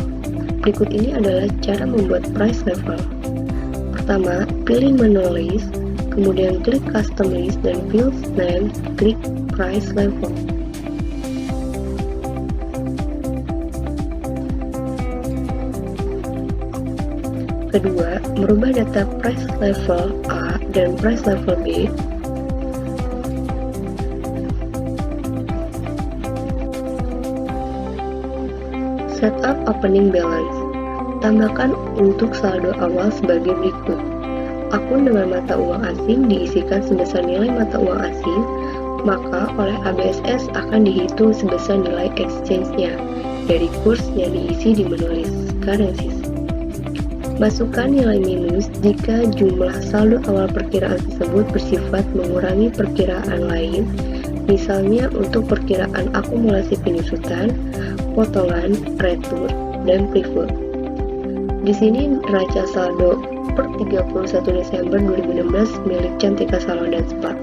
Berikut ini adalah cara membuat price level. Pertama, pilih menu list, kemudian klik custom list dan field name, klik price level. Kedua, merubah data price level A dan price level B. Setup opening balance. Tambahkan untuk saldo awal sebagai berikut. Akun dengan mata uang asing diisikan sebesar nilai mata uang asing, maka oleh ABSS akan dihitung sebesar nilai exchange-nya dari kurs yang diisi di menu list currencies. Masukkan nilai minus jika jumlah saldo awal perkiraan tersebut bersifat mengurangi perkiraan lain Misalnya untuk perkiraan akumulasi penyusutan, potongan, retur, dan prefer. Di sini neraca saldo per 31 Desember 2016 milik Cantika Salon dan Spa.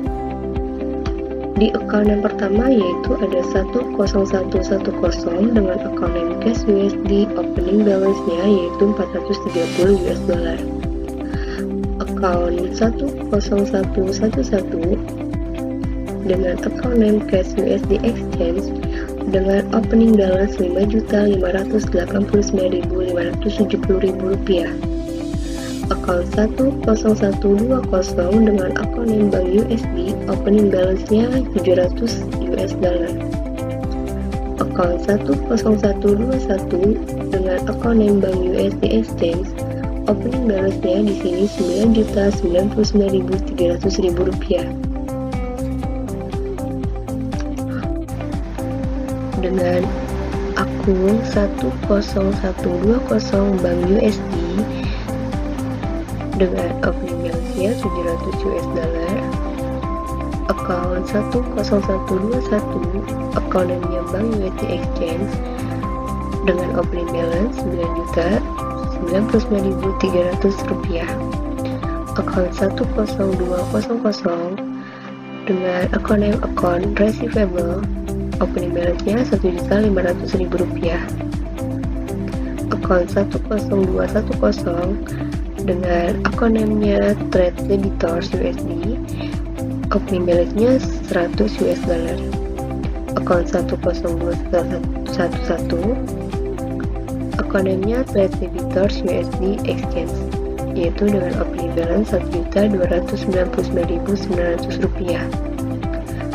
Di account yang pertama yaitu ada 10110 dengan account name cash USD, opening balance-nya yaitu 430 US dollar. Account 10111 dengan account name cash USD exchange dengan opening balance Rp5.589.570 Account 10120 dengan account name bank USD, opening balance-nya 700 US dollar. Account 10121 dengan account name bank USD exchange, opening balance-nya di sini Rp9.099.300. Dengan akun 10120 bank USD dengan opening balance-nya 700 US dollar. Account 10121 account name bank USD exchange dengan opening balance Rp9.099.300. Account 10200 dengan account name account receivable, opening balance-nya Rp1.500.000. Account 10210 dengan account name-nya trade creditors USD, opening balance-nya 100 US dollar. Account 10211 account name-nya trade creditors USD exchange, yaitu dengan opening balance Rp1.299.900.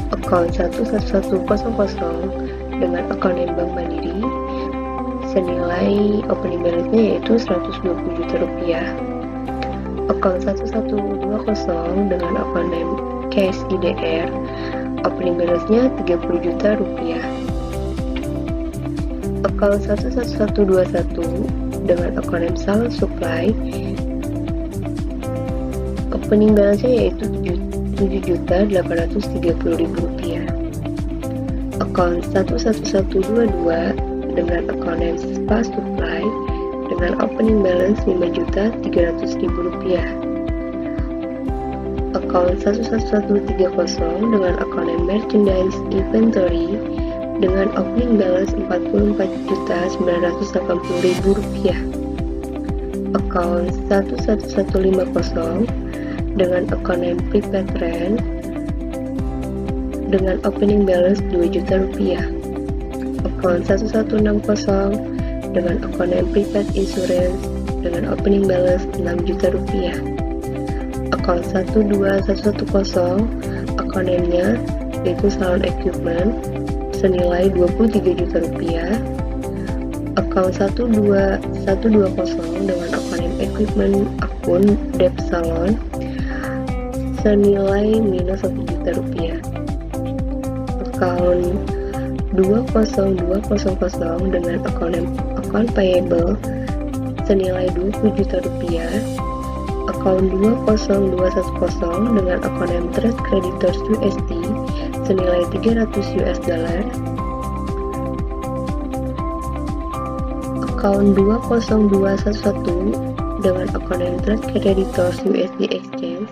Account 11100 dengan account name Bank Mandiri, senilai opening balance-nya yaitu Rp120 juta. Account 1120 dengan account name cash IDR, opening balance-nya Rp30 juta. Account 11121 dengan account name Salon Supply, opening balance-nya yaitu Rp7.830.000. Account 11122 dengan account name Spa Supply dengan opening balance Rp5.300.000. Account 11130 dengan account name Merchandise Inventory dengan opening balance Rp44.980.000. Account 11150 dengan account name Prepaid Rent dengan opening balance Rp2 juta. Account 1160 dengan account name Prepaid Insurance dengan opening balance Rp6 juta. Account 12110 account name-nya yaitu Salon Equipment senilai Rp23 juta. Account 12120 dengan account name Equipment akun Dep Salon senilai minus Rp1 juta. Account 20200 dengan account payable senilai Rp20 juta. Account 20210 dengan account name trade creditors USD senilai 300 US dollar. Account 20211 dengan account name trade creditors USD exchange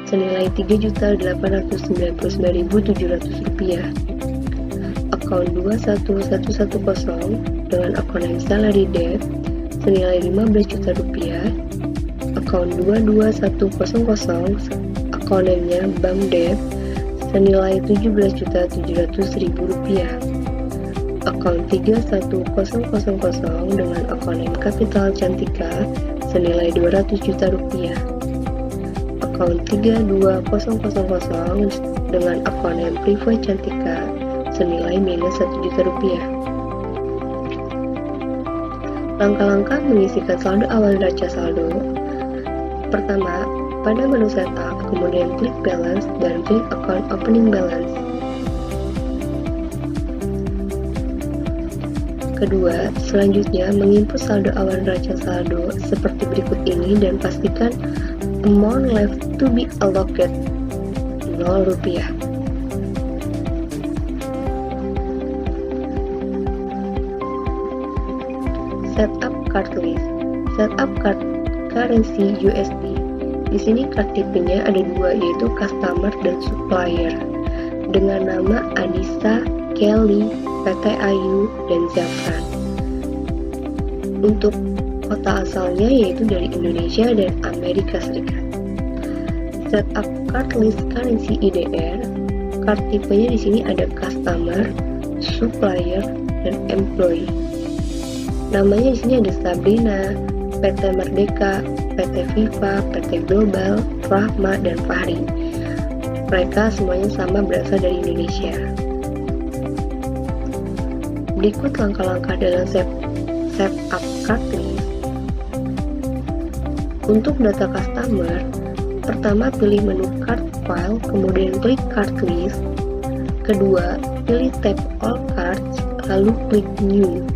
senilai Rp3.899.700. Account 21110 dengan account name salary debt senilai Rp15 juta. Account 22100 account name-nya Bank Debt senilai Rp17.700.000. Account 31000 dengan account name Capital Cantika senilai Rp200 juta. Account 32000 dengan account name Privo Cantika senilai minus Rp1 juta. Langkah-langkah mengisikan saldo awal neraca saldo. Pertama, pada menu setup, kemudian klik balance dan klik account opening balance. Kedua, selanjutnya menginput saldo awal neraca saldo seperti berikut ini dan pastikan amount left to be allocated Rp0. Setup card list. Setup card currency USD. Di sini card tipenya ada dua, yaitu customer dan supplier, dengan nama Anissa, Kelly, PT Ayu, dan Zafran. Untuk kota asalnya yaitu dari Indonesia dan Amerika Serikat. Setup card list currency IDR. Card tipenya di sini ada customer, supplier, dan employee. Namanya di sini ada Sabrina, PT Merdeka, PT Viva, PT Global, Rahma, dan Fahri. Mereka semuanya sama berasal dari Indonesia. Berikut langkah-langkah dalam setup card list. Untuk data customer, pertama pilih menu card file, kemudian klik card list. Kedua, pilih tab all cards, lalu klik new.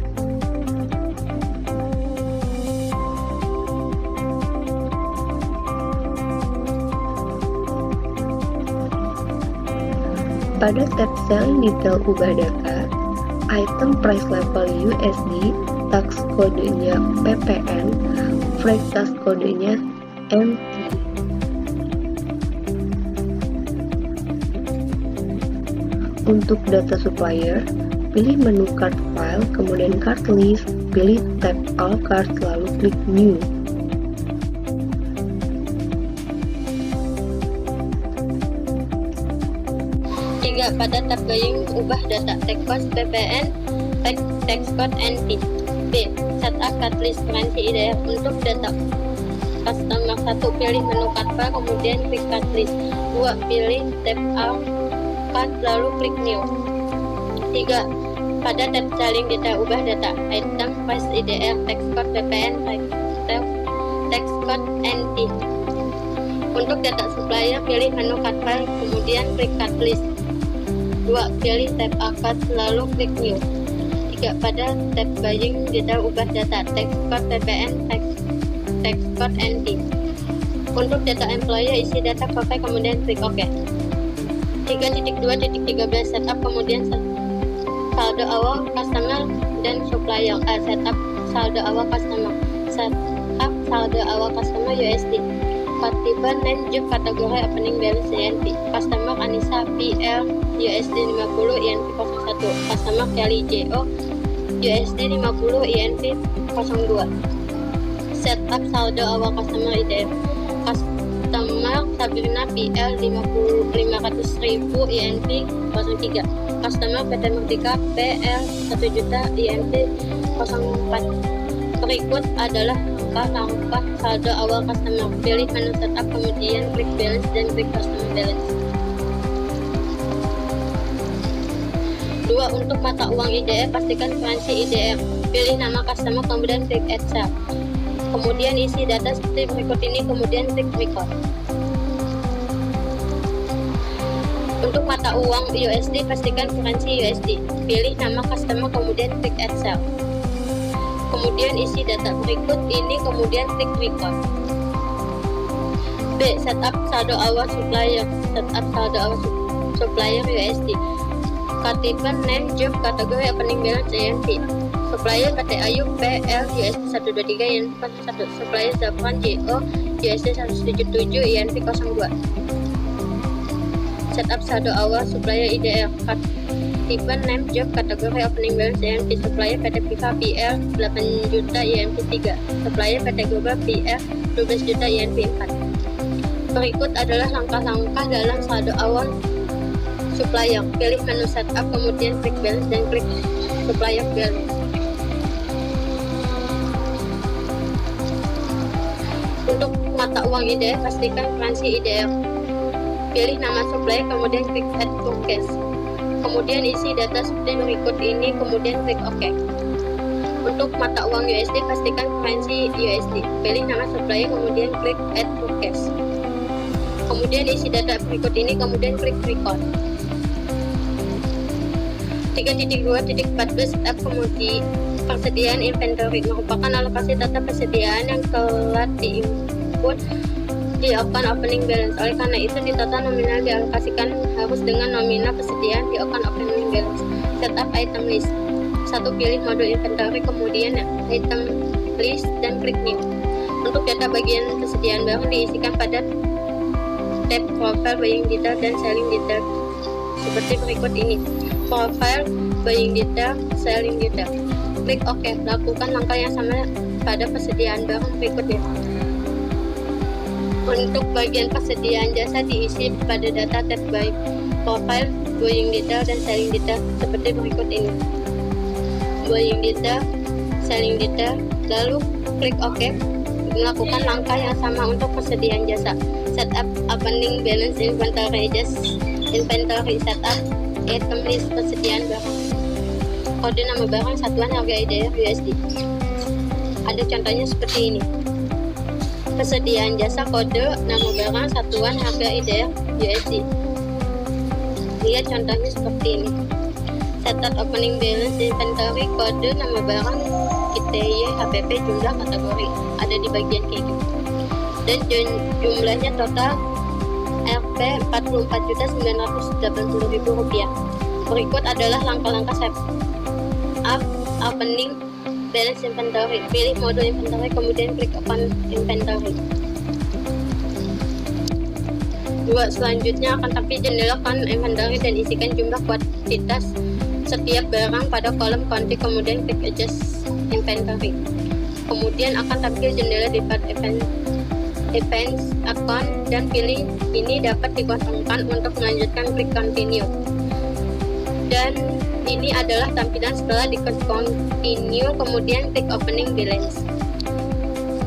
Pada tab Selling Detail ubah data, item price level USD, tax kodenya PPN, freight tax kodenya MT. Untuk data supplier, pilih menu card file, kemudian card list, pilih tab all cards, lalu klik new. Pada tab buying ubah data tax cost PPN, tax code NT. B. Setup card list currency IDR. Untuk data customer 1, pilih menu card file, kemudian klik card list. 2. Pilih tab all card, lalu klik new. 3. Pada tab selling data ubah data item price IDR, tax code PPN, tax code NT. Untuk data supplier, pilih menu card file, kemudian klik card list. 2. Pilih tab akad, lalu klik new. 3. Pada tab buying data ubah data tax code PPN, tax code NT. Untuk data employer, isi data copy, kemudian klik OK. 3.2.13 setup, kemudian saldo awal customer dan supplier. A. Setup saldo awal customer. Setup saldo awal customer USD. Partiban name job kategori opening balance INV. Customer Anissa PL USD 50 INV 01. Customer Kelly JO USD 50 INV 02. Setup saldo awal customer IDF. Customer Sabrina PL 500.000 INV 03. Customer PT Merdeka PL 1 juta INV 04. Berikut adalah langkah saldo awal customer. Pilih menu setup, kemudian klik balance dan klik customer balance. 2. Untuk mata uang IDR, pastikan currency IDR. Pilih nama customer, kemudian klik add cell. Kemudian isi data seperti berikut ini, kemudian klik record. Untuk mata uang USD, pastikan currency USD. Pilih nama customer, kemudian klik add cell. Kemudian isi data berikut ini, kemudian klik record. B. Setup saldo awal supplier. Setup saldo awal supplier USD. Katiban name job kategori opening balance INV. Supplier PT Ayu PL USD 123 INV 01. Supplier Zafran JO USD 177 INV 02. Setup saldo awal supplier IDR. Katiban name job kategori opening balance INV. Supplier PT Viva PL 8 juta INV 3. Supplier PT Global PL 12 juta INV 4. Berikut adalah langkah-langkah dalam saldo awal supplier. Pilih menu setup, kemudian klik balance dan klik supplier balance. Untuk mata uang IDR, pastikan currency IDR. Pilih nama supplier, kemudian klik add to cash. Kemudian isi data seperti berikut ini, kemudian klik OK. Untuk mata uang USD, pastikan currency USD. Pilih nama supplier, kemudian klik add to cash. Kemudian isi data berikut ini, kemudian klik record. 3.2.14 Setup komoditi persediaan inventory merupakan alokasi data persediaan yang telah diinput di account opening balance. Oleh karena itu, di total nominal dialokasikan harus dengan nominal persediaan di account opening balance. Setup item list. 1. Pilih mode inventory, kemudian item list, dan klik new. Untuk data bagian persediaan barang diisikan pada tab profile, buying detail, dan selling detail seperti berikut ini. Profile, buying detail, selling detail. Klik OK. Lakukan langkah yang sama pada persediaan barang berikutnya. Untuk bagian persediaan jasa diisi pada data tab by profile, buying detail, dan selling detail seperti berikut ini. Buying detail, selling detail, lalu klik OK. Melakukan langkah yang sama untuk persediaan jasa. Setup opening balance inventory, adjust inventory, setup item list, persediaan barang. Kode nama barang, satuan harga IDR USD. Ada contohnya seperti ini. Persediaan jasa, kode nama barang, satuan harga IDR USD. Lihat contohnya seperti ini. Setup opening balance inventory, kode nama barang, ITY, HPP, jumlah kategori ada di bagian kayak gitu. Dan jumlahnya total Rp 44.980.000. Berikut adalah langkah-langkah setup opening balance inventory. Pilih mode inventory, kemudian klik open inventory. Selanjutnya akan tampil jendela inventory dan isikan jumlah kuantitas setiap barang pada kolom konti, kemudian klik adjust inventory. Kemudian akan tampil jendela di part events account dan pilih ini dapat dikosongkan untuk melanjutkan, klik continue. Dan ini adalah tampilan setelah di continue, kemudian klik opening balance.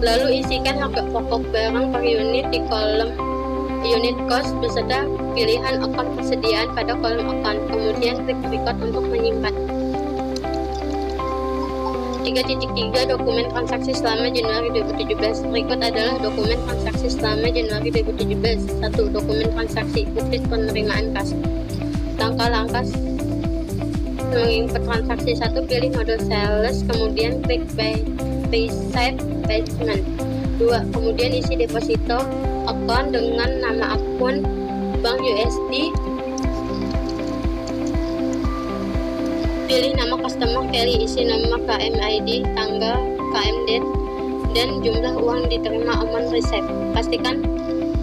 Lalu isikan harga pokok barang per unit di kolom unit cost beserta pilihan akun persediaan pada kolom akun, kemudian klik record untuk menyimpan. 3.3 Dokumen transaksi selama Januari 2017. Berikut adalah dokumen transaksi selama Januari 2017. 1. Dokumen transaksi, bukti penerimaan kas. Langkah-langkah menginput transaksi. 1. Pilih mode sales, kemudian klik Paysafe Payment. 2. Kemudian isi deposito akun dengan nama akun bank USD. Pilih nama customer carry, isi nama KM ID, tanggal, KM date, dan jumlah uang diterima amount receipt. Pastikan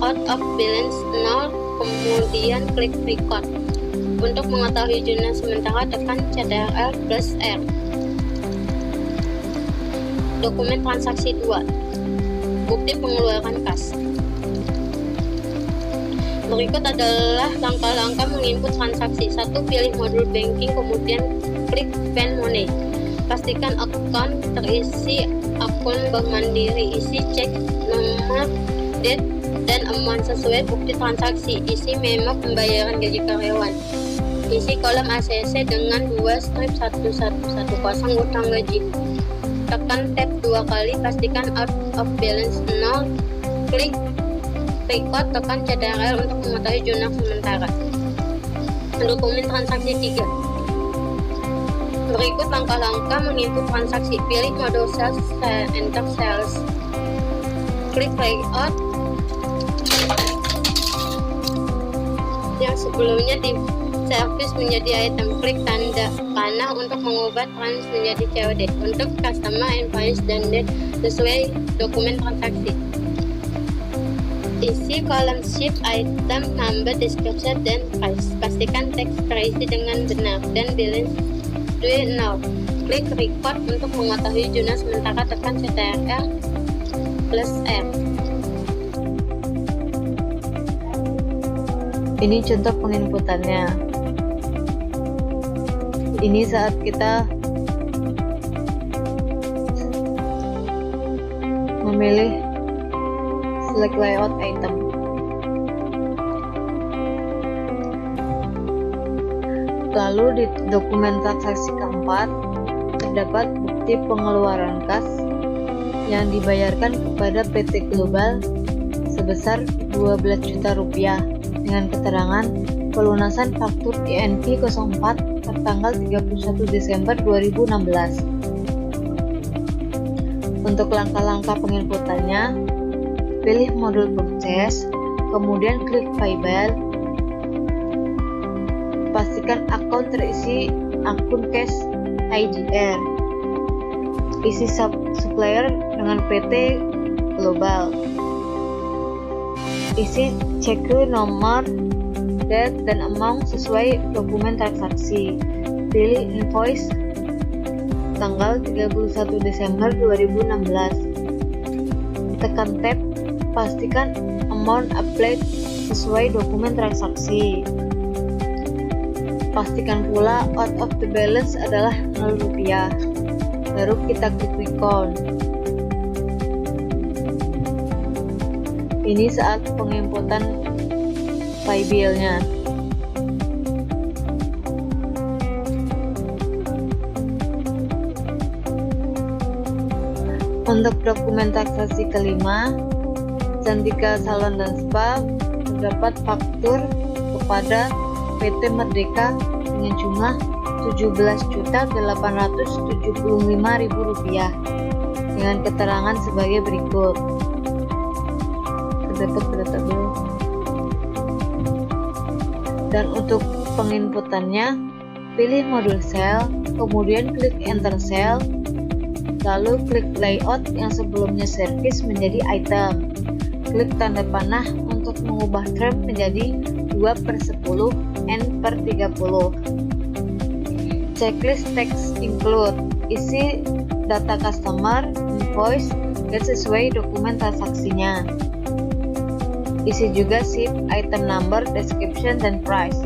out of balance 0, kemudian klik record. Untuk mengetahui jumlah sementara, tekan Ctrl plus R. Dokumen transaksi 2. Bukti pengeluaran kas. Berikut adalah langkah-langkah menginput transaksi. 1. Pilih modul banking, kemudian klik Spend Money. Pastikan akun terisi akun Bank Mandiri. Isi cek, nomor, date, dan amount sesuai bukti transaksi. Isi memo pembayaran gaji karyawan. Isi kolom ACC dengan 2 strip 1110 utang gaji. Tekan tab 2 kali, pastikan out of balance 0. Klik record, tekan Ctrl untuk mengetahui jumlah sementara. Dokumen transaksi 3. Berikut langkah-langkah menginput transaksi. Pilih mode sales, enter sales. Klik layout. Yang sebelumnya di service menjadi item, klik tanda panah untuk mengubah trans menjadi COD. Untuk customer invoice dan date sesuai dokumen transaksi. Isi kolom ship, item, number, description, dan price. Pastikan teks terisi dengan benar dan balance 0. Klik record untuk mengetahui jumlah sementara, tekan Ctrl plus R. Ini contoh penginputannya. Ini saat kita memilih select layout item. Lalu di dokumen transaksi keempat terdapat bukti pengeluaran kas yang dibayarkan kepada PT Global sebesar 12 juta rupiah dengan keterangan pelunasan faktur INV 04 tertanggal 31 Desember 2016. Untuk langkah-langkah penginputannya, pilih modul purchase, kemudian klik payable. Pastikan akun terisi akun cash IGR. Isi supplier dengan PT Global. Isi cek nomor, date, dan amount sesuai dokumen transaksi. Pilih invoice tanggal 31 Desember 2016. Tekan tab, pastikan amount applied sesuai dokumen transaksi. Pastikan pula out of the balance adalah Rp0. Baru kita klik recount. Ini saat penginputan pay bill-nya. Untuk dokumen transaksi kelima, Cantika Salon dan Spa terdapat faktur kepada PT Merdeka dengan jumlah Rp17.875.000 dengan keterangan sebagai berikut. Terdapat data bill. Dan untuk penginputannya, pilih modul sel, kemudian klik enter sel, lalu klik layout yang sebelumnya service menjadi item. Klik tanda panah untuk mengubah term menjadi 2/10 N/30. Checklist text include, isi data customer, invoice, dan sesuai dokumen transaksinya. Isi juga sheet, item number, description, dan price.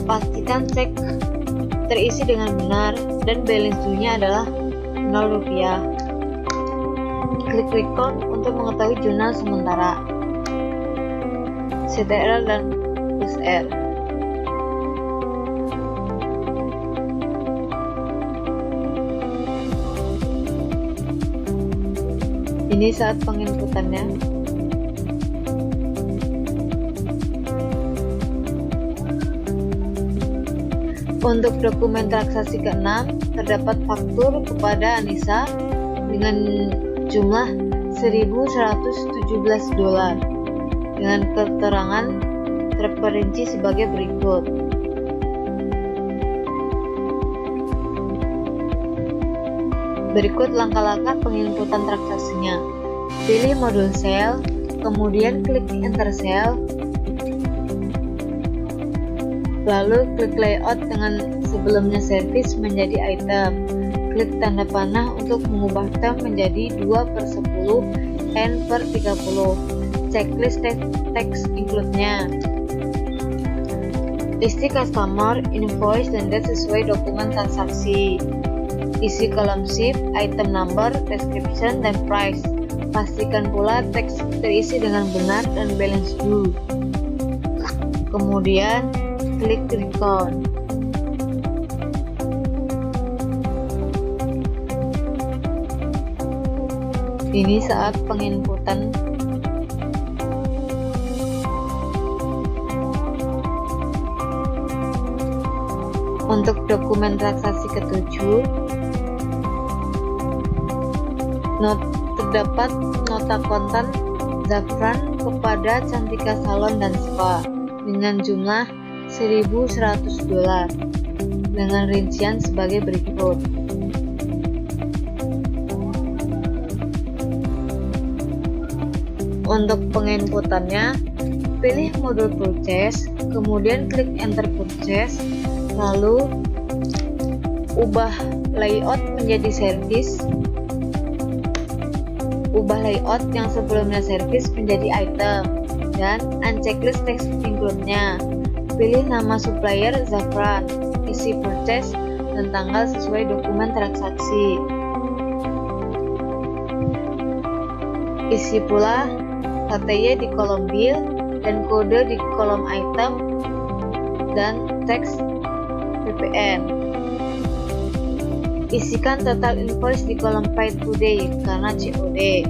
Pastikan cek terisi dengan benar dan balance due-nya adalah Rp0. Klik recount untuk mengetahui jurnal sementara, CTR dan USR. Ini saat penginputannya. Untuk dokumen transaksi ke-6, terdapat faktur kepada Anissa dengan jumlah $1.117 dengan keterangan terperinci sebagai berikut. Berikut langkah-langkah penginputan transaksinya. Pilih modul sel, kemudian klik enter sel, lalu klik layout dengan sebelumnya service menjadi item. Klik tanda panah untuk mengubah term menjadi 2/10 N/30. Checklist text include-nya. Isi customer, invoice, dan date sesuai dokumen transaksi. Isi kolom sheet, item number, description, dan price. Pastikan pula teks terisi dengan benar dan balance due. Kemudian klik recount. Ini saat penginputan. Untuk dokumen transaksi ke-7, terdapat nota kontan Zafran kepada Cantika Salon dan Spa dengan jumlah $1.100 dengan rincian sebagai berikut. Untuk penginputannya, pilih modul purchase, kemudian klik enter purchase, lalu ubah layout menjadi service, ubah layout yang sebelumnya service menjadi item, dan unchecklist text include-nya. Pilih nama supplier Zafran, isi purchase, dan tanggal sesuai dokumen transaksi. Isi pula KTY di kolom bill dan kode di kolom item dan teks PPN. Isikan total invoice di kolom paid today karena COD.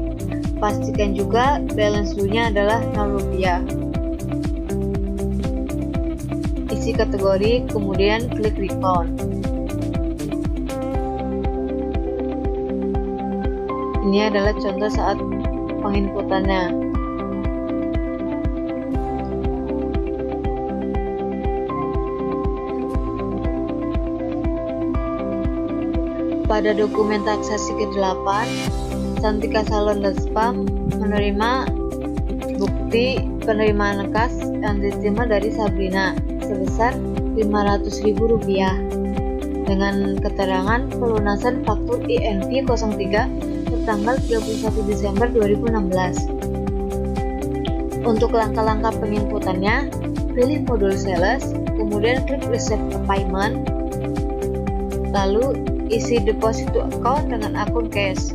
Pastikan juga balance due-nya adalah Rp0. Isi kategori, kemudian klik recount. Ini adalah contoh saat penginputannya. Pada dokumen transaksi ke-8, Cantika Salon dan Spam menerima bukti penerimaan kas yang diterima dari Sabrina sebesar Rp500.000 dengan keterangan pelunasan faktur INV 03 tertanggal 31 Desember 2016. Untuk langkah-langkah penginputannya, pilih modul sales, kemudian klik receive payment, lalu isi deposit to account dengan akun cash.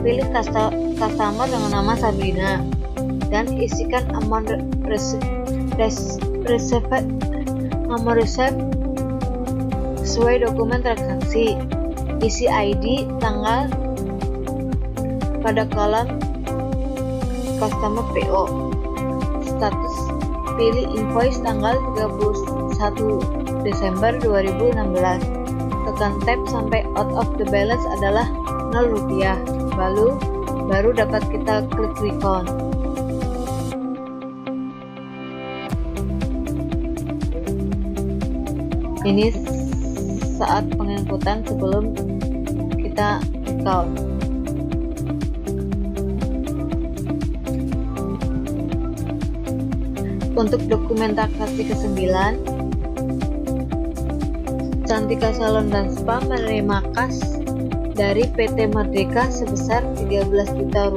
Pilih customer dengan nama Sabrina dan isikan amount receipt sesuai dokumen transaksi. Isi ID, tanggal pada kolom customer PO. Status, pilih invoice tanggal 31 Desember 2016. Tekan tab sampai out of the balance adalah Rp0, baru dapat kita klik refund. Ini saat penginputan sebelum kita account. Untuk dokumen transaksi ke-9, Cantika Salon dan Spa menerima kas dari PT Merdeka sebesar Rp13 juta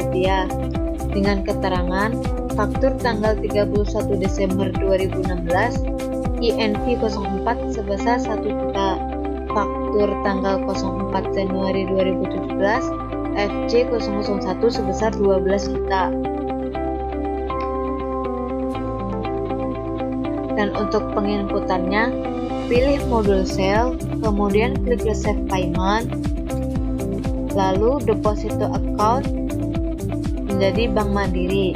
dengan keterangan faktur tanggal 31 Desember 2016 INV 04 sebesar 1 juta, faktur tanggal 04 Januari 2017 FC 001 sebesar 12 juta. Dan untuk penginputannya, pilih modul sale, kemudian klik receive payment, lalu deposit to account menjadi Bank Mandiri.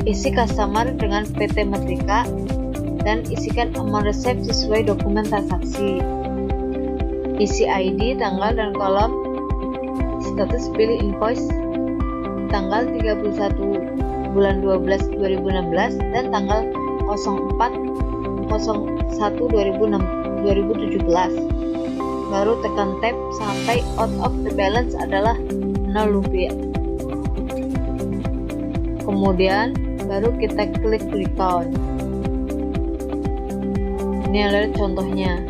Isi customer dengan PT Merdeka dan isikan amount receipt sesuai dokumen transaksi. Isi ID, tanggal dan kolom status, pilih invoice tanggal 31 bulan 12 2016 dan tanggal 04/01/2017. Baru tekan tab sampai out of the balance adalah Rp0. Kemudian baru kita klik refund. Ini adalah contohnya.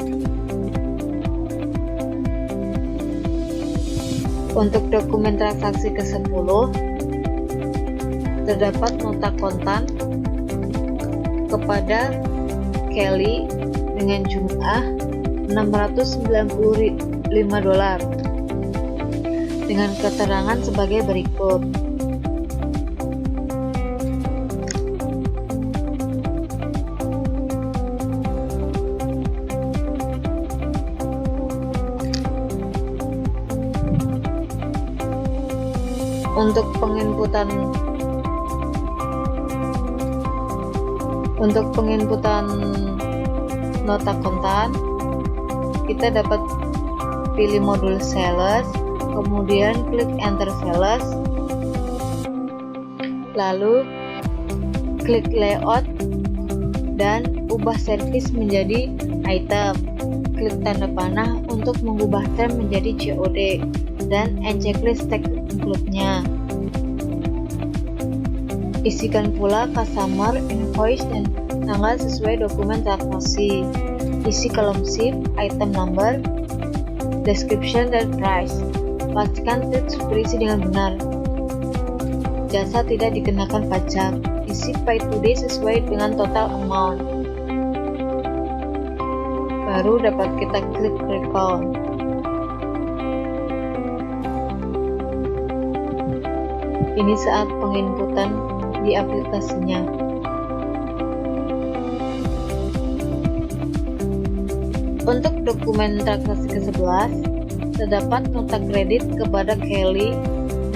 Untuk dokumen transaksi ke-10, terdapat nota kontan kepada Kelly dengan jumlah $695 dengan keterangan sebagai berikut. Untuk penginputan nota kontan, kita dapat pilih modul sales, kemudian klik enter sales, lalu klik layout dan ubah service menjadi item. Klik tanda panah untuk mengubah term menjadi COD dan checklist tag include-nya. Isikan pula customer, invoice, dan tanggal sesuai dokumen transaksi. Isi kolom sheet, item number, description, dan price. Pastikan teks berisi dengan benar. Jasa tidak dikenakan pajak. Isi pay today sesuai dengan total amount. Baru dapat kita klik refund. Ini saat penginputan di aplikasinya. Untuk dokumen transaksi ke-11, terdapat nota kredit kepada Kelly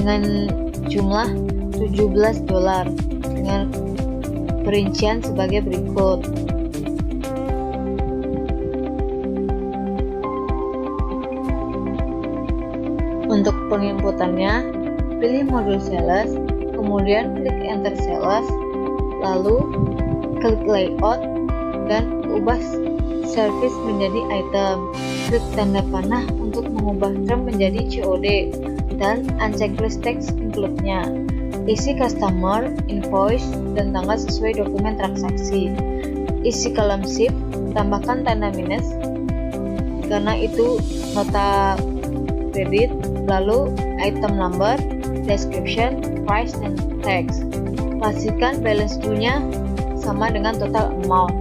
dengan jumlah $17 dengan perincian sebagai berikut. Untuk penginputannya, pilih modul sales, kemudian klik enter sales, lalu klik layout dan ubah service menjadi item. Klik tanda panah untuk mengubah term menjadi COD dan unchecklist text include-nya. Isi customer, invoice, dan tanggal sesuai dokumen transaksi. Isi kolom SIP, tambahkan tanda minus karena itu nota kredit, lalu item number, description, price, dan text. Pastikan balance due-nya sama dengan total amount,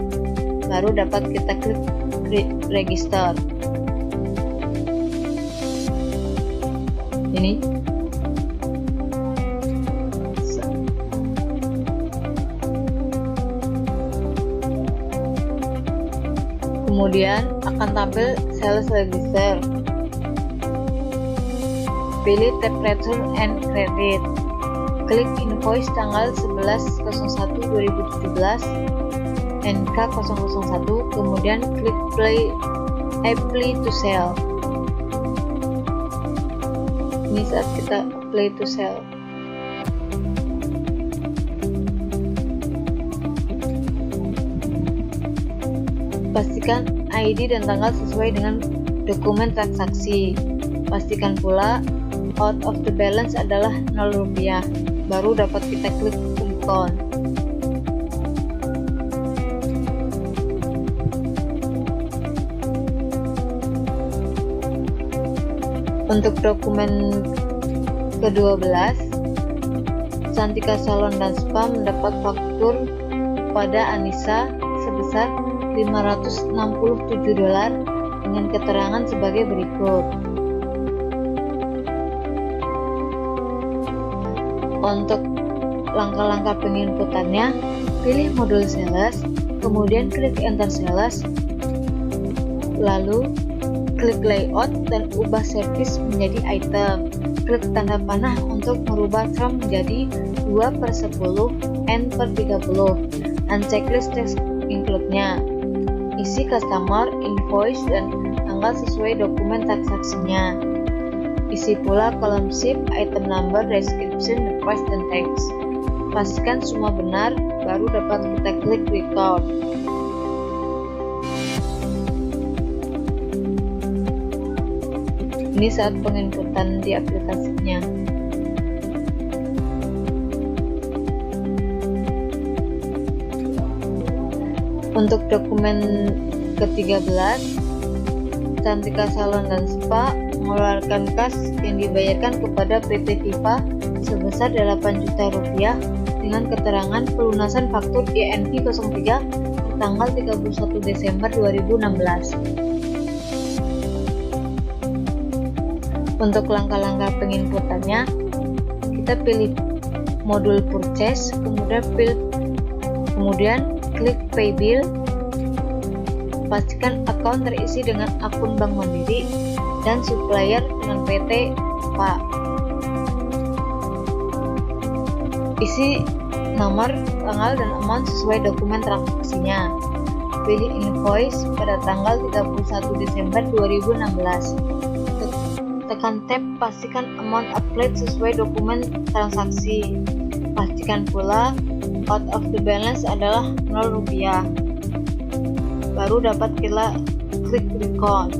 baru dapat kita klik register. Ini kemudian akan tampil sales register. Pilih tab return and credit. Klik invoice tanggal 11/01/2017 NK001, kemudian klik apply to sell. Ini saat kita apply to sell. Pastikan ID dan tanggal sesuai dengan dokumen transaksi. Pastikan pula out of the balance adalah Rp0, baru dapat kita klik refund. Untuk dokumen ke-12, Cantika Salon dan Spa mendapat faktur pada Anissa sebesar $567 dengan keterangan sebagai berikut. Untuk langkah-langkah penginputannya, pilih modul sales, kemudian klik enter sales, lalu klik layout dan ubah service menjadi item. Klik tanda panah untuk merubah term menjadi 2/10 N/30. Unchecklist text include-nya. Isi customer, invoice, dan tanggal sesuai dokumen transaksinya. Isi pula kolom SIP, item number, description, price, dan text. Pastikan semua benar, baru dapat kita klik record. Ini saat penginputan di aplikasinya. Untuk dokumen ke-13, Cantika Salon dan Spa mengeluarkan kas yang dibayarkan kepada PT Viva sebesar Rp8 juta dengan keterangan pelunasan faktur INV03 tanggal 31 Desember 2016. Untuk langkah-langkah penginputannya, kita pilih modul purchase, kemudian klik pay bill. Pastikan akun terisi dengan akun Bank Mandiri dan supplier dengan PT Pak. Isi nomor, tanggal, dan amount sesuai dokumen transaksinya. Pilih invoice pada tanggal 31 Desember 2016. Tekan tab, pastikan amount applied sesuai dokumen transaksi. Pastikan pula out of the balance adalah Rp0, baru dapat kita klik record.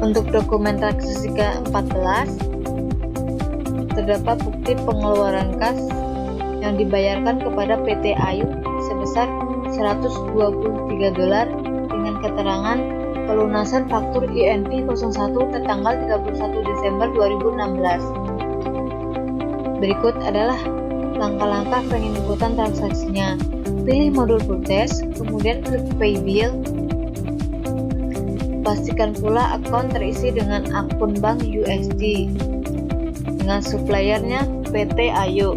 Untuk dokumen transaksi ke-14, terdapat bukti pengeluaran kas yang dibayarkan kepada PT Ayu sebesar $123 dengan keterangan pelunasan faktur INV01 tertanggal 31 Desember 2016. Berikut adalah langkah-langkah penginputan transaksinya. Pilih modul purchase, kemudian klik pay bill. Pastikan pula akun terisi dengan akun bank USD dengan suppliernya PT Ayu.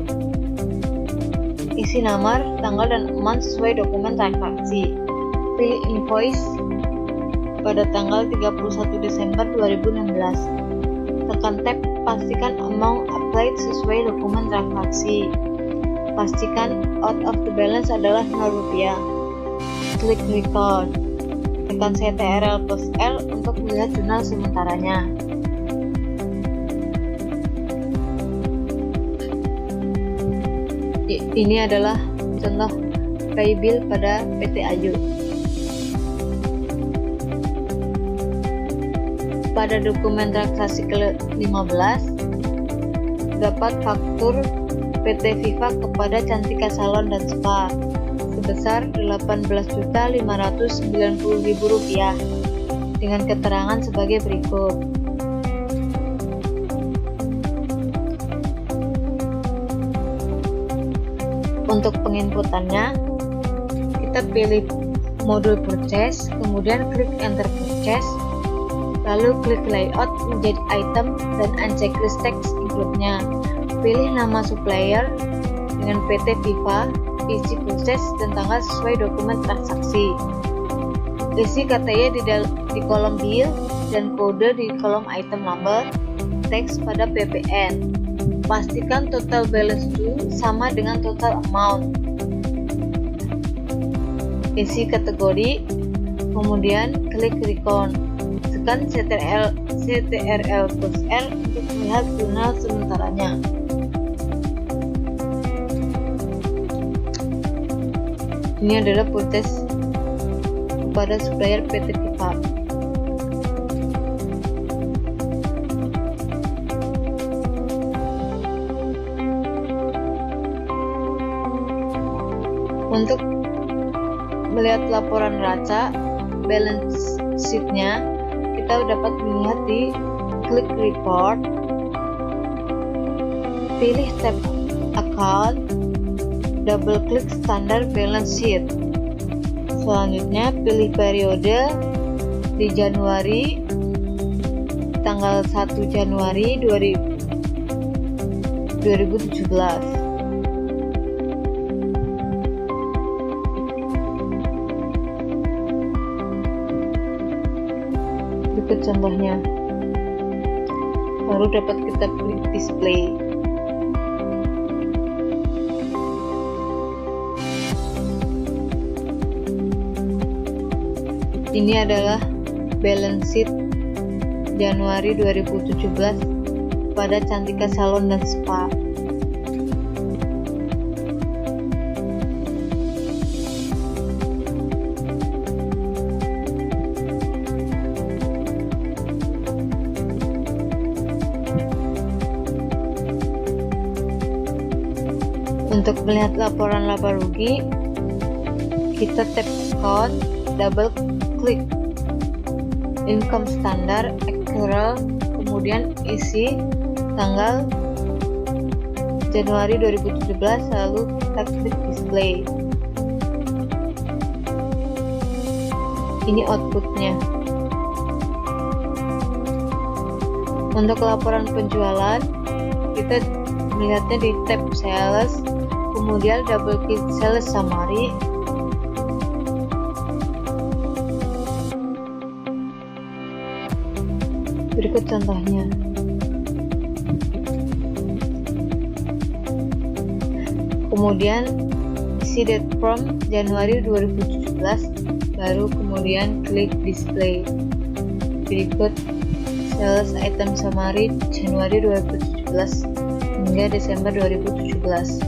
Isi nomor, tanggal, dan amount sesuai dokumen transaksi. Pilih invoice pada tanggal 31 Desember 2016. Tekan tab, pastikan amount applied sesuai dokumen transaksi. Pastikan out of the balance adalah Rp0. Klik record. tekan Ctrl plus L untuk melihat jurnal sementaranya. Ini adalah contoh paybill pada PT Ayu. Pada dokumen transaksi ke-15 dapat faktur PT Viva kepada Cantika Salon dan Spa sebesar Rp18.590.000 dengan keterangan sebagai berikut. Untuk penginputannya, kita pilih modul purchase, kemudian klik enter purchase, lalu klik layout menjadi item dan unchecklist text include-nya. Pilih nama supplier dengan PT Viva, isi purchase dan tanggal sesuai dokumen transaksi. Isi katanya di kolom bill dan kode di kolom item number, teks pada PPN. Pastikan total balance due sama dengan total amount. Isi kategori, kemudian klik recount. Tekan Ctrl plus R untuk melihat jurnal sementaranya. Ini adalah purchase kepada supplier PT Viva. Untuk melihat laporan neraca balance sheet-nya, kita dapat melihat di klik report, pilih tab account, double klik standard balance sheet. Selanjutnya pilih periode di Januari, tanggal 1 Januari 2017. Berikut contohnya, baru dapat kita klik display. Ini adalah balance sheet Januari 2017 pada Cantika Salon dan Spa. Untuk melihat laporan laba rugi, kita tap account, double klik income standard accrual, kemudian isi tanggal Januari 2017, lalu kita klik display. Ini outputnya. Untuk laporan penjualan, kita melihatnya di tab sales, kemudian double klik sales summary. Berikut contohnya. Kemudian isi date from Januari 2017, baru kemudian klik display. Berikut sales item summary Januari 2017 hingga Desember 2017.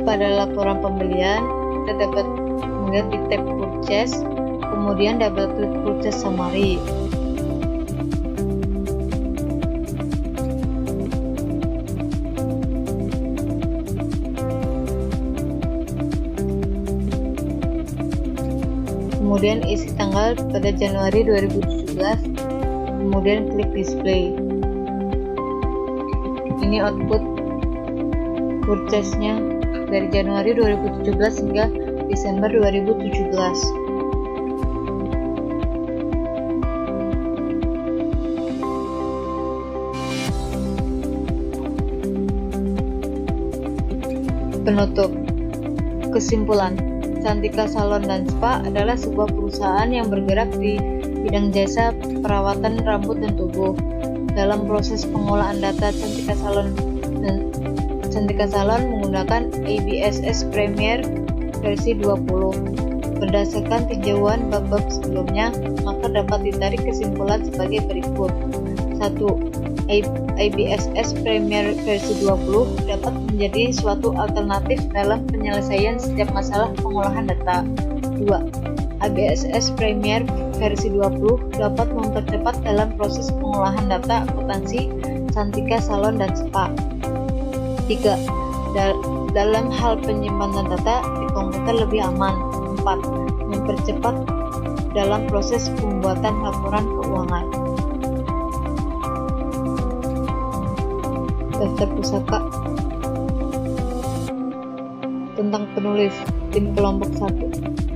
Pada laporan pembelian, kita dapat melihat di tab purchase, kemudian double klik purchase summary. Kemudian isi tanggal pada Januari 2017, kemudian klik display. Ini output purchase-nya dari Januari 2017 hingga Desember 2017. Penutup. Kesimpulan, Cantika Salon dan Spa adalah sebuah perusahaan yang bergerak di bidang jasa perawatan rambut dan tubuh. Dalam proses pengolahan data, Cantika Salon menggunakan ABSS Premier versi 20. Berdasarkan tinjauan bab-bab sebelumnya, maka dapat ditarik kesimpulan sebagai berikut. 1. ABSS Premier versi 20 dapat menjadi suatu alternatif dalam penyelesaian setiap masalah pengolahan data. 2. ABSS Premier versi 20 dapat mempercepat dalam proses pengolahan data akuntansi Cantika Salon dan Spa. 3. Dalam hal penyimpanan data di komputer lebih aman. 4. Mempercepat dalam proses pembuatan laporan keuangan. Daftar pusaka tentang penulis tim kelompok 1.